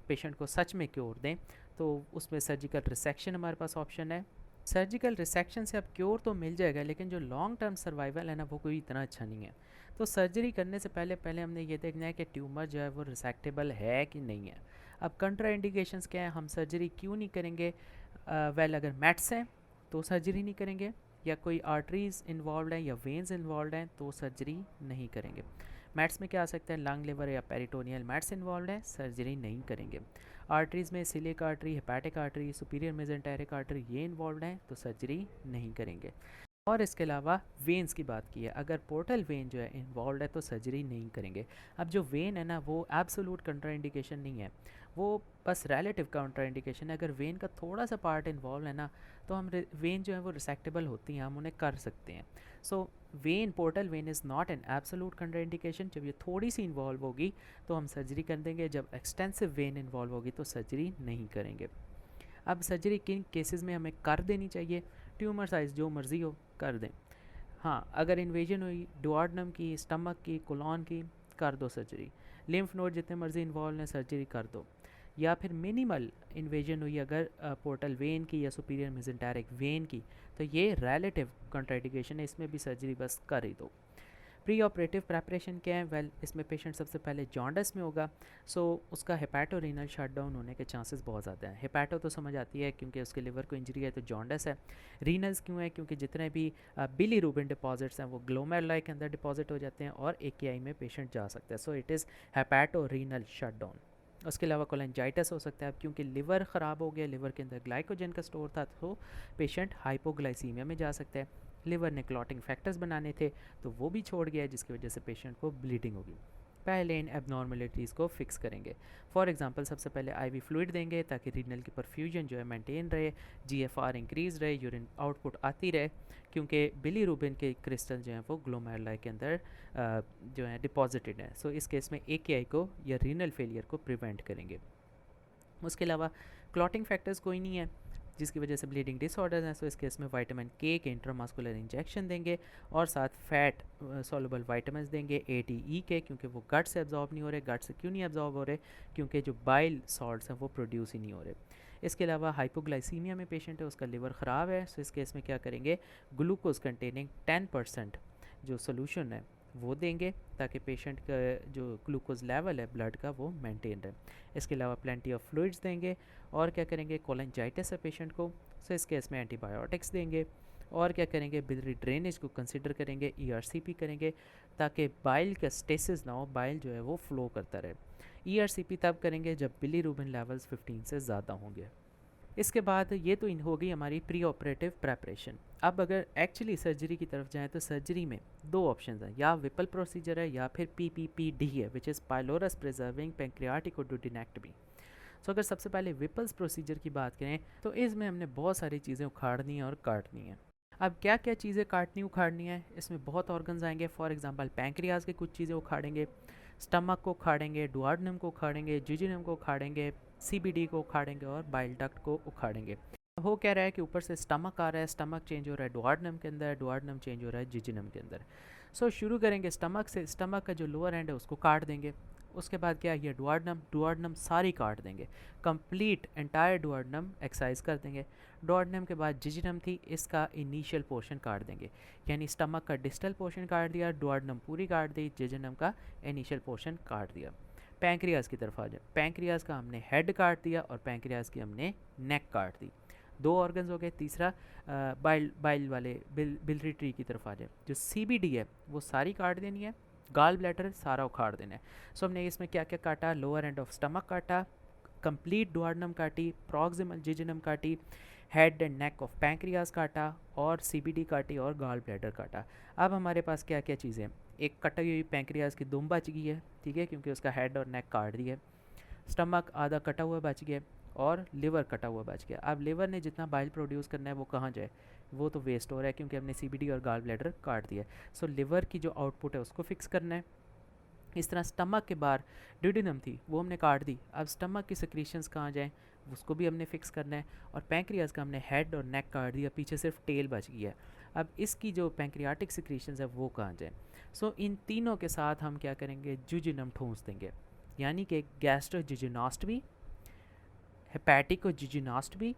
पेशेंट को सच में क्योर दें, तो उसमें सर्जिकल रिसेक्शन हमारे पास ऑप्शन है। सर्जिकल रिसेक्शन से अब क्योर तो मिल जाएगा, लेकिन जो लॉन्ग टर्म सर्वाइवल है ना वो कोई इतना अच्छा नहीं है। तो सर्जरी करने से पहले पहले हमने ये देखना है कि ट्यूमर जो है वो रिसेक्टेबल है कि नहीं है। अब कंट्रा इंडिकेशंस क्या है, हम सर्जरी क्यों नहीं करेंगे? वेल, अगर मैट्स हैं तो सर्जरी नहीं करेंगे, या कोई आर्टरीज इन्वॉल्व हैं या वेन्स इन्वॉल्व हैं तो सर्जरी नहीं करेंगे। मैट्स में क्या आ सकता है? लंग, लिवर या पेरिटोनियल मैट्स इन्वॉल्व हैं, सर्जरी नहीं करेंगे। आर्टरीज़ में coeliac artery, hepatic artery, superior mesenteric artery ये इन्वॉल्व हैं तो सर्जरी नहीं करेंगे। और इसके अलावा वेन्स की बात की है, अगर पोर्टल वेन जो है इन्वॉल्व है तो सर्जरी नहीं करेंगे। अब जो वेन है ना वो एब्सोलूट कंट्राइंडिकेशन नहीं है, वो बस रिलेटिव कंट्राइंडिकेशन है। अगर वेन का थोड़ा सा पार्ट इन्वॉल्व है ना तो हम वेन जो है वो रिसेक्टेबल होती हैं, हम उन्हें कर सकते हैं। So when, portal vein is not an absolute contraindication. जब ये थोड़ी सी इन्वॉल्व होगी तो हम सर्जरी कर देंगे, जब एक्सटेंसिव वेन इन्वॉल्व होगी तो सर्जरी नहीं करेंगे। अब सर्जरी किन केसेस में हमें कर देनी चाहिए? ट्यूमर साइज़ जो मर्ज़ी हो कर दें। हाँ, अगर इन्वेजन हुई डुओडेनम की, स्टमक की, कोलॉन की, कर दो सर्जरी। लिम्फ नोड जितने मर्जी इन्वॉल्व हैं सर्जरी कर दो। या फिर मिनिमल इन्वेजन हुई अगर पोर्टल वेन की या सुपीरियर मेजेंटेरिक वेन की, तो ये रिलेटिव कंट्राइंडिकेशन है, इसमें भी सर्जरी बस कर ही दो। प्री ऑपरेटिव प्रेपरेशन क्या है? वेल, इसमें पेशेंट सबसे पहले जॉन्डस में होगा, सो उसका हेपेटो रीनल शटडाउन होने के चांसेस बहुत ज़्यादा हैं। हेपेटो तो समझ आती है क्योंकि उसके लिवर को इंजरी है, तो जॉन्डस है। रीनल्स क्यों है? क्योंकि जितने भी बिलीरुबिन डिपॉजिट्स हैं वो ग्लोमेरुलाई के अंदर डिपॉजिट हो जाते हैं और एकेआई में पेशेंट जा सकता है। So it is hepato renal shutdown. उसके अलावा कोलेंजाइटिस हो सकता है, अब क्योंकि लिवर ख़राब हो गया, लिवर के अंदर ग्लाइकोजन का स्टोर था, तो पेशेंट हाइपोग्लाइसीमिया में जा सकता है। लिवर ने क्लॉटिंग फैक्टर्स बनाने थे तो वो भी छोड़ गया, जिसकी वजह से पेशेंट को ब्लीडिंग होगी। पहले इन एबनॉर्मलिटीज़ को फिक्स करेंगे। फॉर एग्जांपल सबसे पहले आईवी फ्लूइड देंगे ताकि रीनल की परफ्यूजन जो है मेंटेन रहे, जीएफआर इंक्रीज़ रहे, यूरिन आउटपुट आती रहे, क्योंकि बिलीरुबिन के क्रिस्टल जो हैं वो ग्लोमेरुलाई के अंदर जो है डिपॉजिटेड हैं। सो इस केस में एकेआई को या रीनल फेलियर को प्रिवेंट करेंगे। उसके अलावा क्लॉटिंग फैक्टर्स कोई नहीं है जिसकी वजह से ब्लीडिंग डिसऑर्डर्स हैं, सो इस केस में विटामिन के इंट्रामस्कुलर इंजेक्शन देंगे और साथ फैट सॉल्युबल विटामिन्स देंगे ATE के, क्योंकि वो गट से एब्जॉर्ब नहीं हो रहे। गट से क्यों नहीं एब्जॉर्ब हो रहे? क्योंकि जो बाइल सॉल्ट्स हैं वो प्रोड्यूस ही नहीं हो रहे। इसके अलावा हाइपोग्लाइसीमिया में पेशेंट है, उसका लिवर ख़राब है, सो इस केस में क्या करेंगे? ग्लूकोज कंटेनिंग 10% जो सोल्यूशन है वो देंगे ताकि पेशेंट का जो ग्लूकोज लेवल है ब्लड का वो मेंटेन रहे। इसके अलावा प्लेंटी ऑफ फ्लूइड्स देंगे और क्या करेंगे? कोलेंजाइटिस है पेशेंट को, सो इस केस में एंटीबायोटिक्स देंगे और क्या करेंगे? बिलरी ड्रेनेज को कंसिडर करेंगे, ERCP करेंगे ताकि बाइल का स्टेसिस ना हो, बाइल जो है वो फ्लो करता रहे। ERCP तब करेंगे जब बिलीरुबिन लेवल्स 15 से ज़्यादा होंगे। इसके बाद ये तो हो गई हमारी प्री ऑपरेटिव प्रेपरेशन। अब अगर एक्चुअली सर्जरी की तरफ जाएँ तो सर्जरी में दो ऑप्शन हैं, या विपल प्रोसीजर है या फिर PPPD है, विच इज़ पाइलोरस प्रिजर्विंग पैंक्रियाटिकोडुडेनेक्टमी। सो अगर सबसे पहले विपल्स प्रोसीजर की बात करें तो इसमें हमने बहुत सारी चीज़ें उखाड़नी है और काटनी है। अब क्या क्या चीज़ें काटनी उखाड़नी है? इसमें बहुत ऑर्गन्स आएंगे। फॉर एग्जांपल पैंक्रियाज की कुछ चीज़ें उखाड़ेंगे, स्टमक को उखाड़ेंगे, डुओडेनम को उखाड़ेंगे, जिजिनम को उखाड़ेंगे, CBD को उखाड़ेंगे और बाइल डक्ट को उखाड़ेंगे। हो क्या रहा है कि ऊपर से स्टमक आ रहा है, स्टमक चेंज हो रहा है डुओडेनम के अंदर, डुओडेनम चेंज हो रहा है जिजिनम के अंदर। सो शुरू करेंगे स्टमक से। स्टमक का जो लोअर एंड है उसको काट देंगे। उसके बाद क्या? ये डुओडेनम सारी काट देंगे, कंप्लीट एंटायर डुओडेनम एक्सरसाइज कर देंगे। डुओडेनम के बाद जिजिनम थी, इसका इनिशियल पोर्शन काट देंगे, यानी स्टमक का डिस्टल पोर्शन काट दिया, डुओडेनम पूरी काट दी, जिजिनम का इनिशियल पोर्शन काट दिया। पैंक्रियाज की तरफ आ जाए। पैंक्रियाज का हमने हेड काट दिया और पैंक्रियाज की हमने नेक काट दी। दो ऑर्गन्स हो गए। तीसरा बाइल वाले बिलरी ट्री की तरफ आ जाए। जो CBD है वो सारी काट देनी है, गाल ब्लैडर सारा उखाड़ देना है। सो हमने इसमें क्या क्या काटा? लोअर एंड ऑफ स्टमक काटा, कंप्लीट डुओडेनम काटी, प्रॉक्सिमल जिजिनम काटी, head and neck of pancreas काटा और CBD काटी और गाल ब्लैडर काटा। अब हमारे पास क्या क्या चीज़ें? एक कटी हुई पैंक्रियाज की दुम बच गई है, ठीक है, क्योंकि उसका हेड और नेक काट दिया है। स्टमक आधा कटा हुआ बच गया और लिवर कटा हुआ बच गया। अब लिवर ने जितना बाइल प्रोड्यूस करना है वो कहाँ जाए? वो तो वेस्ट हो रहा है क्योंकि हमने CBD और गॉल ब्लैडर काट दिया है। सो लिवर की जो आउटपुट है उसको फिक्स करना है। इस तरह स्टमक के बाहर ड्यूडेनम थी, वो हमने काट दी। अब स्टमक की सिक्रीशंस कहाँ जाएँ, उसको भी हमने फिक्स करना है। और पैंक्रियाज का हमने हेड और नेक काट दिया, पीछे सिर्फ टेल बच गई है। अब इसकी जो पैंक्रियाटिक सिक्रीशंस है वो कहाँ जाए। सो इन तीनों के साथ हम क्या करेंगे, जुजिनम ठूंस देंगे, यानी कि गैस्ट्रोजिजिनोस्टमी, हेपेटिकोजिजिनोस्टमी,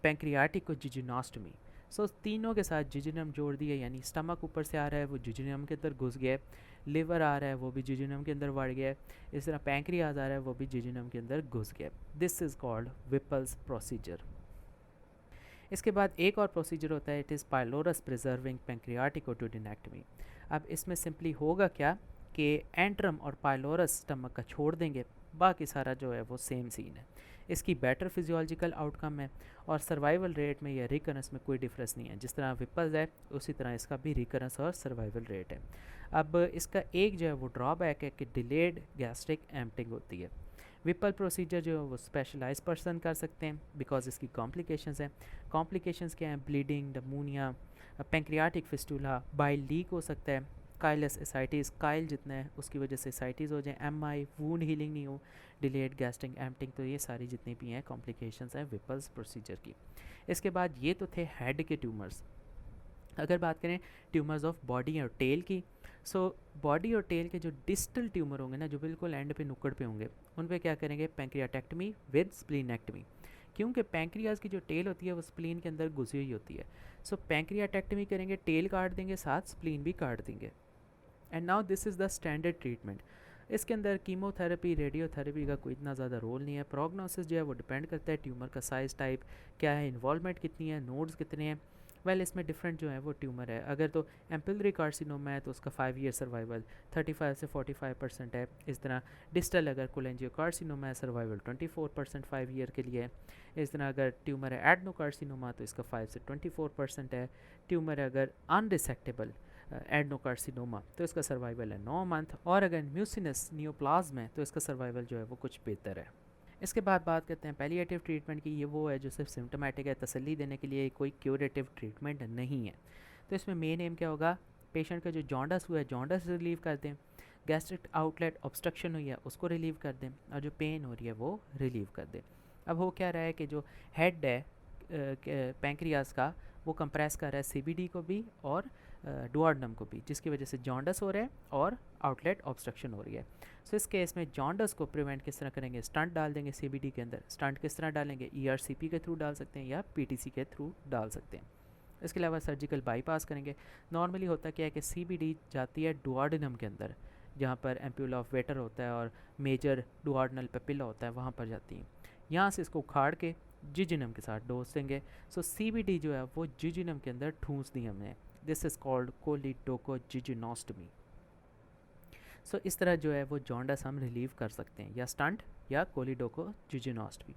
पैंक्रियाटिकोजिजिनोस्टमी। सो तीनों के साथ जिजिनम जोड़ दिए, यानी स्टमक ऊपर से आ रहा है वो जिजिनम के अंदर घुस गया है, लिवर आ रहा है वो भी जिजिनम के अंदर बढ़ गया है, इस तरह पैंक्रियाज आ रहा है वो भी जिजिनम के अंदर घुस गया। This is called Whipple's procedure. इसके बाद एक और प्रोसीजर होता है, it is pylorus preserving pancreaticoduodenectomy. अब इसमें सिंपली होगा क्या कि एंट्रम और पाइलोरस स्टमक का छोड़ देंगे, बाकी सारा जो है वो सेम सीन है। इसकी बेटर फिजियोलॉजिकल आउटकम है और सर्वाइवल रेट में या रिकरेंस में कोई डिफरेंस नहीं है। जिस तरह विपल्स है उसी तरह इसका भी रिकरेंस और सर्वाइवल रेट है। अब इसका एक जो है वो ड्रॉबैक है कि डिलेड गैस्ट्रिक एम्पटिंग होती है। विपल प्रोसीजर जो है वो स्पेशलाइज पर्सन कर सकते हैं बिकॉज इसकी कॉम्प्लिकेशंस हैं। कॉम्प्लिकेशंस क्या हैं, bleeding, नमूनिया, pancreatic fistula, bile leak हो सकता है, काइलस एसाइटिस, काइल जितना है उसकी वजह से एसाइटिस हो जाए, MI, वूंड हीलिंग नहीं हो, डिलेड गैस्ट्रिक एम्पटिंग। तो ये सारी जितनी भी हैं कॉम्प्लिकेशंस हैं विपल्स प्रोसीजर की। इसके बाद ये तो थे हेड के ट्यूमर्स। अगर बात करें ट्यूमर्स ऑफ बॉडी और टेल की, सो बॉडी और टेल के जो डिस्टल ट्यूमर होंगे ना, जो बिल्कुल एंड पे नुक्कड़ पे होंगे, उन पे क्या करेंगे, पैंक्रियाटेक्टमी विद स्प्लीनेक्टमी। क्योंकि पैंक्रियाज की जो टेल होती है वो स्प्लीन के अंदर घुसी हुई होती है। सो पैंक्रियाटेक्टमी करेंगे, टेल काट देंगे, साथ स्प्लीन भी काट देंगे। And now this is the standard treatment. इसके अंदर कीमोथेरेपी, रेडियोथेरेपी का कोई इतना ज़्यादा रोल नहीं है। प्रोग्नोसिस जो है वो डिपेंड करता है ट्यूमर का साइज़, टाइप क्या है, इन्वॉल्वमेंट कितनी है, नोड्स कितने हैं। वेल इसमें डिफरेंट जो है वो ट्यूमर है। अगर तो एम्पिलरी कार्सिनोमा है तो उसका 5 ईयर सर्वाइवल 35 से 45% है। इस तरह डिस्टल अगर कोलेंजियोकार्सिनोमा है, सर्वाइवल 24% 5 ईयर के लिए है। इस तरह अगर ट्यूमर है एडनोकार्सिनोमा तो इसका 5 से 24% है। ट्यूमर है अगर अनरिसेक्टेबल एडनोकार्सिनोमा तो इसका सर्वाइवल है 9 मंथ। और अगर म्यूसिनस नियोप्लाज्म है तो इसका सर्वाइवल जो है वो कुछ बेहतर है। इसके बाद बात करते हैं पैलिएटिव ट्रीटमेंट की। ये वो है जो सिर्फ सिम्टोमेटिक है, तसल्ली देने के लिए, कोई क्यूरेटिव ट्रीटमेंट नहीं है। तो इसमें मेन एम क्या होगा, पेशेंट का जो जॉन्डस हुआ है जॉन्डस रिलीव कर दें, गैस्ट्रिक आउटलेट ऑब्स्ट्रक्शन हुई है उसको रिलीव कर दें, और जो पेन हो रही है वो रिलीव कर दें। अब हो क्या रहा है कि जो हेड है पैंक्रियाज का वो कंप्रेस कर रहा है CBD को भी और डुओडेनम को भी, जिसकी वजह से जॉन्डस हो रहा है और आउटलेट ऑब्स्ट्रक्शन हो रही है। सो इस केस में जॉन्डस को प्रिवेंट किस तरह करेंगे, स्टंट डाल देंगे CBD के अंदर। स्टंट किस तरह डालेंगे, ERCP के थ्रू डाल सकते हैं या PTC के थ्रू डाल सकते हैं। इसके अलावा सर्जिकल बाईपास करेंगे। नॉर्मली होता क्या है कि CBD जाती है डुओडेनम के अंदर, जहाँ पर एम्प्यूला ऑफ वेटर होता है और मेजर डुओडेनल पेपिला होता है, वहाँ पर जाती हैं। यहाँ से इसको उखाड़ के जिजिनम के साथ डोज देंगे। सो CBD जो है वो जिजिनम के अंदर ठूंस दी हमने। This is called choledochojejunostomy. सो इस तरह जो है वो जॉन्डस हम रिलीव कर सकते हैं, या स्टंट या कोलिडोकोजिजिनोस्टमी।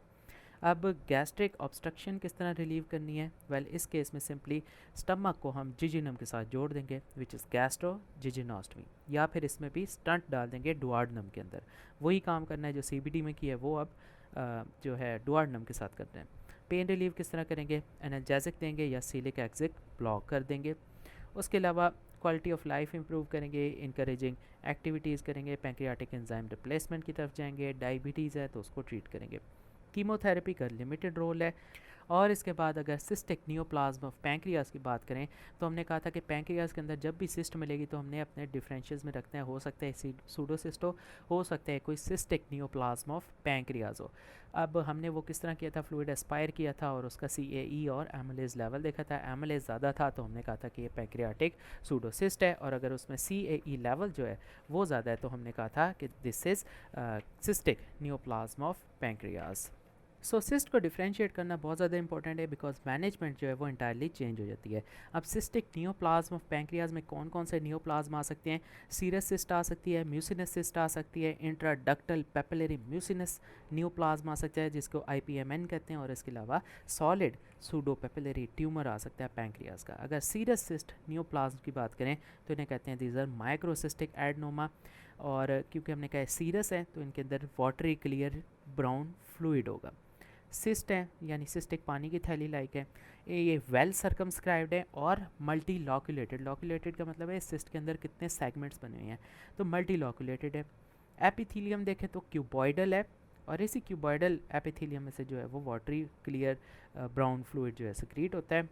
अब गैस्ट्रिक ऑब्स्ट्रक्शन किस तरह रिलीव करनी है, वेल इस केस में सिंपली स्टमक को हम जिजिनम के साथ जोड़ देंगे, विच इज़ गैस्ट्रोजिजिनोस्टमी, या फिर इसमें भी स्टंट डाल देंगे डुओडेनम के अंदर। वही काम करना है जो CBD में किया है वो अब जो है डुओडेनम के साथ करते हैं। पेन रिलीव किस तरह करेंगे, एनाल्जेसिक देंगे या सिलिक एग्जिक ब्लॉक कर देंगे। उसके अलावा क्वालिटी ऑफ लाइफ इंप्रूव करेंगे, इंकरेजिंग एक्टिविटीज़ करेंगे, पैंक्रियाटिक एंजाइम रिप्लेसमेंट की तरफ जाएंगे, डायबिटीज़ है तो उसको ट्रीट करेंगे। कीमोथेरेपी का लिमिटेड रोल है। और इसके बाद अगर सिस्टिक नियोप्लाज्म ऑफ पैंक्रियाज की बात करें तो हमने कहा था कि पैंक्रियाज के अंदर जब भी सिस्ट मिलेगी तो हमने अपने डिफरेंशियल्स में रखना है, हो सकता है सूडोसिस्ट हो सकता है कोई सिस्टिक नियोप्लाज्म ऑफ पैंक्रियाज हो। अब हमने वो किस तरह किया था, फ्लूइड एस्पायर किया था और उसका CAE और एमिलेज लेवल देखा था। एमिलेज ज़्यादा था तो हमने कहा था कि ये पैंक्रियाटिक सूडोसिस्ट है, और अगर उसमें CAE लेवल जो है वो ज़्यादा है तो हमने कहा था कि this is cystic neoplasm of pancreas. So cyst को डिफ्रेंशिएट करना बहुत ज़्यादा इंपॉर्टेंट है बिकॉज मैनेजमेंट जो है वो इंटायरली चेंज हो जाती है। अब सिस्टिक नियोप्लाज्म ऑफ पैंक्रियाज में कौन कौन से नियोप्लाज्म आ सकते हैं, सीरस सिस्ट आ सकती है, म्यूसिनस सिस्ट आ सकती है, इंट्राडक्टल पेपिलरी म्यूसिनस नियोप्लाज्म आ सकता है जिसको IPMN कहते हैं, और इसके अलावा सॉलिड सूडो पेपिलरी ट्यूमर आ सकता है पैंक्रियाज का। अगर सीरस सिस्ट नियोप्लाज्म की बात करें तो इन्हें कहते हैं दीज आर माइक्रोसिस्टिक एडनोमा, और क्योंकि हमने कहा सीरस है तो इनके अंदर वाटरी क्लियर ब्राउन फ्लूइड होगा। सिस्ट है यानी सिस्टिक पानी की थैली लाइक है, ये वेल सर्कमस्क्राइब्ड है और मल्टी लॉक्यूलेटेड। लॉक्यूलेटेड का मतलब है सिस्ट के अंदर कितने सेगमेंट्स बने हुए हैं, तो मल्टी लॉक्यूलेटेड है। एपिथीलियम देखें तो क्यूबॉइडल है, और इसी क्यूबॉइडल एपिथीलियम में से जो है वो वाटरी क्लियर ब्राउन फ्लूइड जो है सिक्रीट होता है।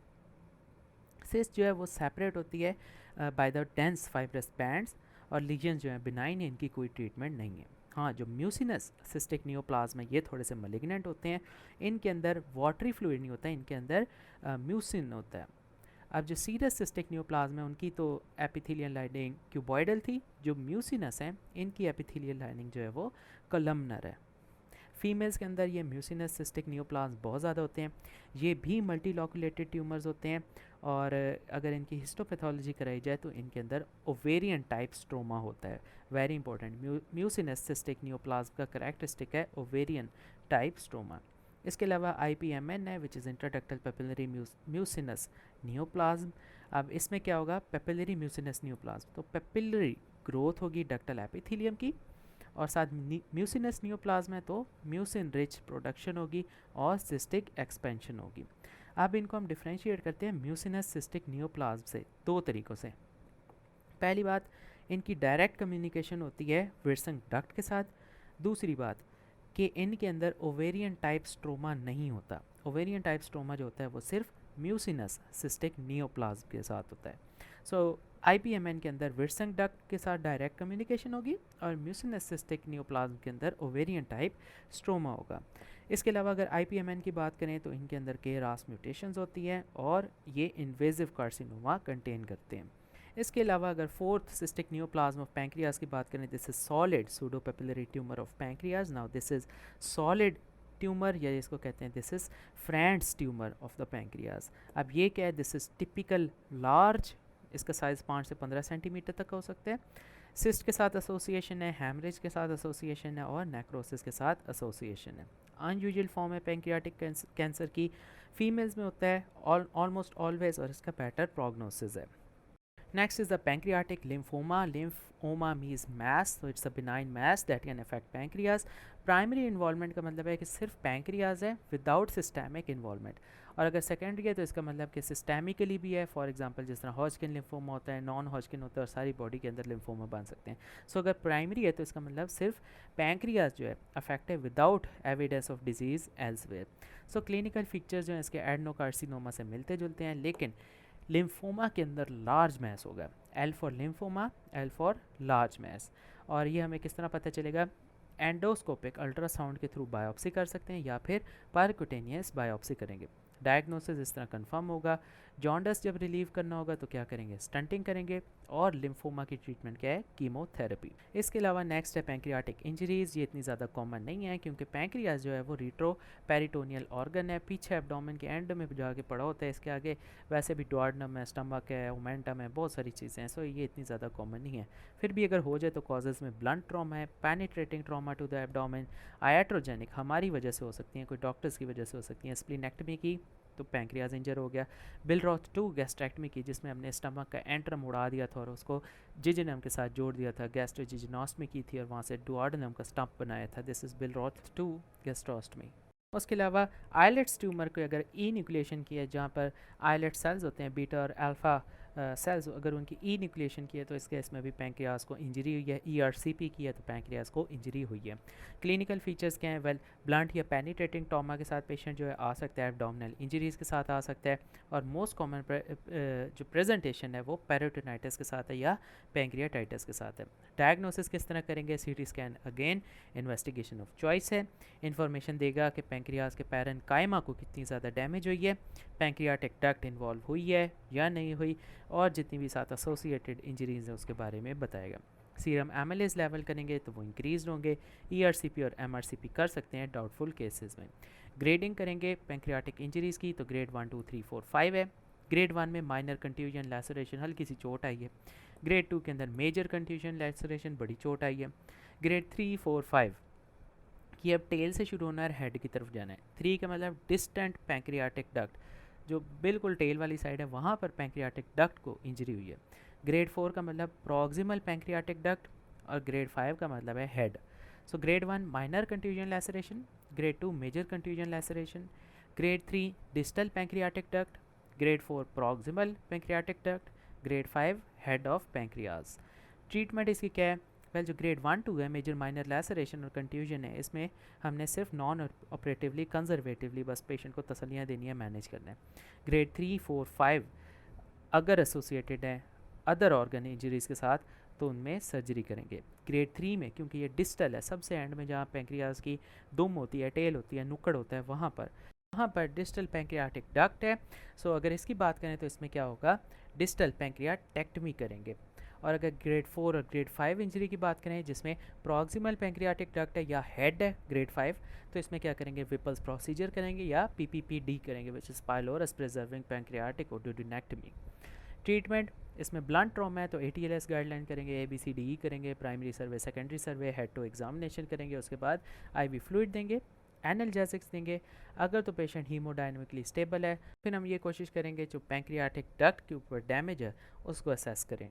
सिस्ट जो है वो सेपरेट होती है by the dense fibrous bands, और लीजन जो है बिनाइन है, इनकी कोई ट्रीटमेंट नहीं है। हाँ, जो म्यूसिनस सिस्टिक नियोप्लाज्म है ये थोड़े से मलिग्नेंट होते हैं, इनके अंदर वाटरी फ्लूइड नहीं होता है, इनके अंदर म्यूसिन होता है। अब जो सीरस सिस्टिक नियोप्लाज्म है उनकी तो एपिथेलियल लाइनिंग क्यूबॉइडल थी, जो म्यूसिनस हैं इनकी एपिथेलियल लाइनिंग जो है वो कलमनर है। फीमेल्स के अंदर ये म्यूसिनस सिस्टिक नियोप्लाज्म बहुत ज़्यादा होते हैं, ये भी मल्टीलॉकुलेटेड ट्यूमर्स होते हैं, और अगर इनकी हिस्टोपैथोलॉजी कराई जाए तो इनके अंदर ओवेरियन टाइप स्ट्रोमा होता है। Very important, mucinous cystic neoplasm का करेक्टरिस्टिक है ओवेरियन टाइप स्ट्रोमा। इसके अलावा IPMN है which is intraductal papillary mucinous neoplasm. अब इसमें क्या होगा, पेपिलरी म्यूसिनस नियोप्लाज्म, तो पेपिलरी ग्रोथ होगी डक्टल एपिथेलियम की, और साथ म्यूसिनस नियोप्लाज्म है तो म्यूसिन रिच प्रोडक्शन होगी और सिस्टिक एक्सपेंशन होगी। अब इनको हम डिफ्रेंशिएट करते हैं म्यूसिनस सिस्टिक नियोप्लाज्म से दो तरीक़ों से। पहली बात, इनकी डायरेक्ट कम्युनिकेशन होती है विर्सन डक्ट के साथ। दूसरी बात कि इनके अंदर ओवेरियन टाइप स्ट्रोमा नहीं होता। ओवेरियन टाइप स्ट्रोमा जो होता है वो सिर्फ म्यूसिनस सिस्टिक नियोप्लाज्म के साथ होता है। सो IPMN के अंदर विर्सन डक्ट के साथ डायरेक्ट कम्युनिकेशन होगी, और म्यूसिनस सिस्टिक नियोप्लाज्म के अंदर ओवेरियन टाइप स्ट्रोमा होगा। इसके अलावा अगर IPMN की बात करें तो इनके अंदर KRAS म्यूटेशंस होती हैं, और ये इन्वेजिव कार्सिनोमा कंटेन करते हैं। इसके अलावा अगर fourth cystic neoplasm of pancreas की बात करें, this is solid pseudopapillary tumour of pancreas. Now this is solid tumour, या इसको कहते हैं this is Frantz tumour of the pancreas. अब ये क्या है, दिस इज टिपिकल लार्ज, इसका साइज़ 5 से 15 सेंटीमीटर तक हो सकता है। सिस्ट के साथ एसोसिएशन है, हैमरेज के साथ एसोसिएशन है, और नेक्रोसिस के साथ एसोसिएशन है। अनयूजुअल फॉर्म है पैंक्रियाटिक कैंसर की, फीमेल्स में होता है ऑलमोस्ट ऑलवेज, और इसका बेटर प्रोग्नोसिस है। Next is the pancreatic lymphoma. Lymphoma means mass, so it's a benign mass that can affect pancreas. Primary involvement का मतलब है कि सिर्फ पैंक्रियाज है विदाउट सिस्टेमिक इन्वॉल्वमेंट, और अगर सेकेंडरी है तो इसका मतलब कि सिस्टेमिकली भी है। फॉर एग्जांपल जिस तरह हॉजकिन लिम्फोमा होता है, नॉन हॉजकिन होता है, और सारी बॉडी के अंदर लिम्फोमा बन सकते हैं। सो अगर प्राइमरी है तो इसका मतलब सिर्फ पैंक्रियाज जो है अफेक्ट है without evidence of disease elsewhere. So clinical features जो है इसके एडनोकार्सिनोमा से मिलते जुलते हैं, लेकिन लिम्फोमा के अंदर लार्ज मैस होगा। L for lymphoma, L for large mass. और ये हमें किस तरह पता चलेगा, एंडोस्कोपिक अल्ट्रासाउंड के थ्रू बायोप्सी कर सकते हैं, या फिर परक्यूटेनियस बायोप्सी करेंगे। डायग्नोसिस इस तरह कंफर्म होगा। जॉन्डस जब रिलीव करना होगा तो क्या करेंगे, स्टंटिंग करेंगे, और लिम्फोमा की ट्रीटमेंट क्या है, कीमोथेरेपी। इसके अलावा नेक्स्ट है पैंक्रियाटिक इंजरीज़। ये इतनी ज़्यादा कॉमन नहीं है क्योंकि पैंक्रियाज जो है वो रीट्रो पेरिटोनियल ऑर्गन है, पीछे एब्डोमेन के एंड में जाके पड़ा होता है। इसके आगे वैसे भी डुओडेनम है, स्टमक है, ओमेंटम है, बहुत सारी चीज़ें हैं, सो ये इतनी ज़्यादा कॉमन नहीं है। फिर भी अगर हो जाए तो कॉजेज़ में ब्लंट ट्रॉमा है, penetrating trauma to the abdomen, iatrogenic हमारी वजह से हो सकती हैं, कोई डॉक्टर्स की वजह से हो सकती हैं, स्प्लीनेक्टमी की तो पैंक्रियाज इंजर हो गया, बिलरॉथ 2 गैस्ट्रेक्टमी की जिसमें हमने स्टमक का एंट्रम उड़ा दिया था और उसको जिजिनम के साथ जोड़ दिया था, गैस्ट्रोजिजिनोस्टमी की थी और वहाँ से डुओडेनम का स्टम्प बनाया था, दिस इज़ बिलरॉथ 2 गैस्ट्रोस्टमी। उसके अलावा आइलेट्स ट्यूमर को अगर ई न्यूक्लिएशन की है, जहाँ पर आइलेट सेल्स होते हैं बीटा और अल्फ़ा सेल्स, अगर उनकी ई न्यूक्लिएशन की है तो इस केस में भी पैंक्रियाज को इंजरी हुई है। ERCP की है तो पैंक्रियाज को इंजरी हुई है। क्लिनिकल फीचर्स क्या हैं, वेल ब्लंट या पेनिट्रेटिंग ट्रॉमा के साथ पेशेंट जो है आ सकता है, एब्डोमिनल इंजरीज़ के साथ आ सकता है, और मोस्ट कॉमन जो प्रेजेंटेशन है वो पेरिटोनाइटिस के साथ है या पैंक्रियाटाइटिस के साथ है। डायग्नोसिस किस तरह करेंगे, CT scan again investigation of choice है। इन्फॉर्मेशन देगा कि पैंक्रियाज के पैरेन्काइमा को कितनी ज़्यादा डैमेज हुई है, पैंक्रियाटिक डक्ट इन्वॉल्व हुई है या नहीं हुई, और जितनी भी साथ एसोसिएटेड इंजरीज़ हैं उसके बारे में बताएगा। सीरम एमिलेज लेवल करेंगे तो वो इंक्रीज होंगे। ERCP और MRCP कर सकते हैं डाउटफुल केसेस में। ग्रेडिंग करेंगे पैंक्रियाटिक इंजरीज़ की तो ग्रेड 1 2 3 4 5 है। ग्रेड 1 में माइनर कंट्यूजन लैसरेशन, हल्की सी चोट आई है। ग्रेड 2 के अंदर मेजर कंट्यूजन लैसरेशन, बड़ी चोट आई है। ग्रेड 3 4 5 कि अब टेल से शुरू होना है, हेड की तरफ जाना है। 3 का मतलब डिस्टेंट पैंक्रियाटिक डक्ट, जो बिल्कुल टेल वाली साइड है वहाँ पर पैंक्रियाटिक डक्ट को इंजरी हुई है। ग्रेड 4 का मतलब प्रॉक्सिमल पैंक्रियाटिक डक्ट, और ग्रेड 5 का मतलब है head. So grade 1 minor contusion laceration, grade 2 major contusion laceration, grade 3 distal pancreatic duct, grade 4 proximal pancreatic duct, grade 5 head of pancreas. Treatment इसकी क्या है? वेल जो ग्रेड 1-2 है मेजर माइनर लैसरेशन और कंट्यूजन है, इसमें हमने सिर्फ नॉन ऑपरेटिवली कंजर्वेटिवली बस पेशेंट को तसल्लियाँ देनी है, मैनेज करना है। ग्रेड 3, 4, 5 अगर एसोसिएटेड है अदर ऑर्गन इंजरीज़ के साथ तो उनमें सर्जरी करेंगे। ग्रेड 3 में क्योंकि ये डिस्टल है, सबसे एंड में जहाँ पैंक्रियाज की दुम होती है, टेल होती है, नुक्कड़ होता है, वहाँ पर डिस्टल पैंक्रियाटिक डक्ट है। सो अगर इसकी बात करें तो इसमें क्या होगा, डिस्टल पैंक्रियाटेक्टमी करेंगे। और अगर ग्रेड 4 और ग्रेड 5 इंजरी की बात करें जिसमें प्रॉक्सिमल पैंक्रियाटिक डक्ट है या हेड है ग्रेड 5, तो इसमें क्या करेंगे, विपल्स प्रोसीजर करेंगे या PPPD करेंगे, which is pylorus preserving pancreaticoduodenectomy. Treatment इसमें ब्लंट ट्रॉमा है तो ATLS गाइडलाइन करेंगे, ABCDE करेंगे, primary survey, secondary survey, head to examination करेंगे, उसके बाद IV फ्लूइड देंगे, एनाल्जेसिक्स देंगे। अगर तो पेशेंट हीमोडायनेमिकली स्टेबल है फिर हम ये कोशिश करेंगे जो पैंक्रियाटिक डक्ट के ऊपर डैमेज है उसको असेस करें।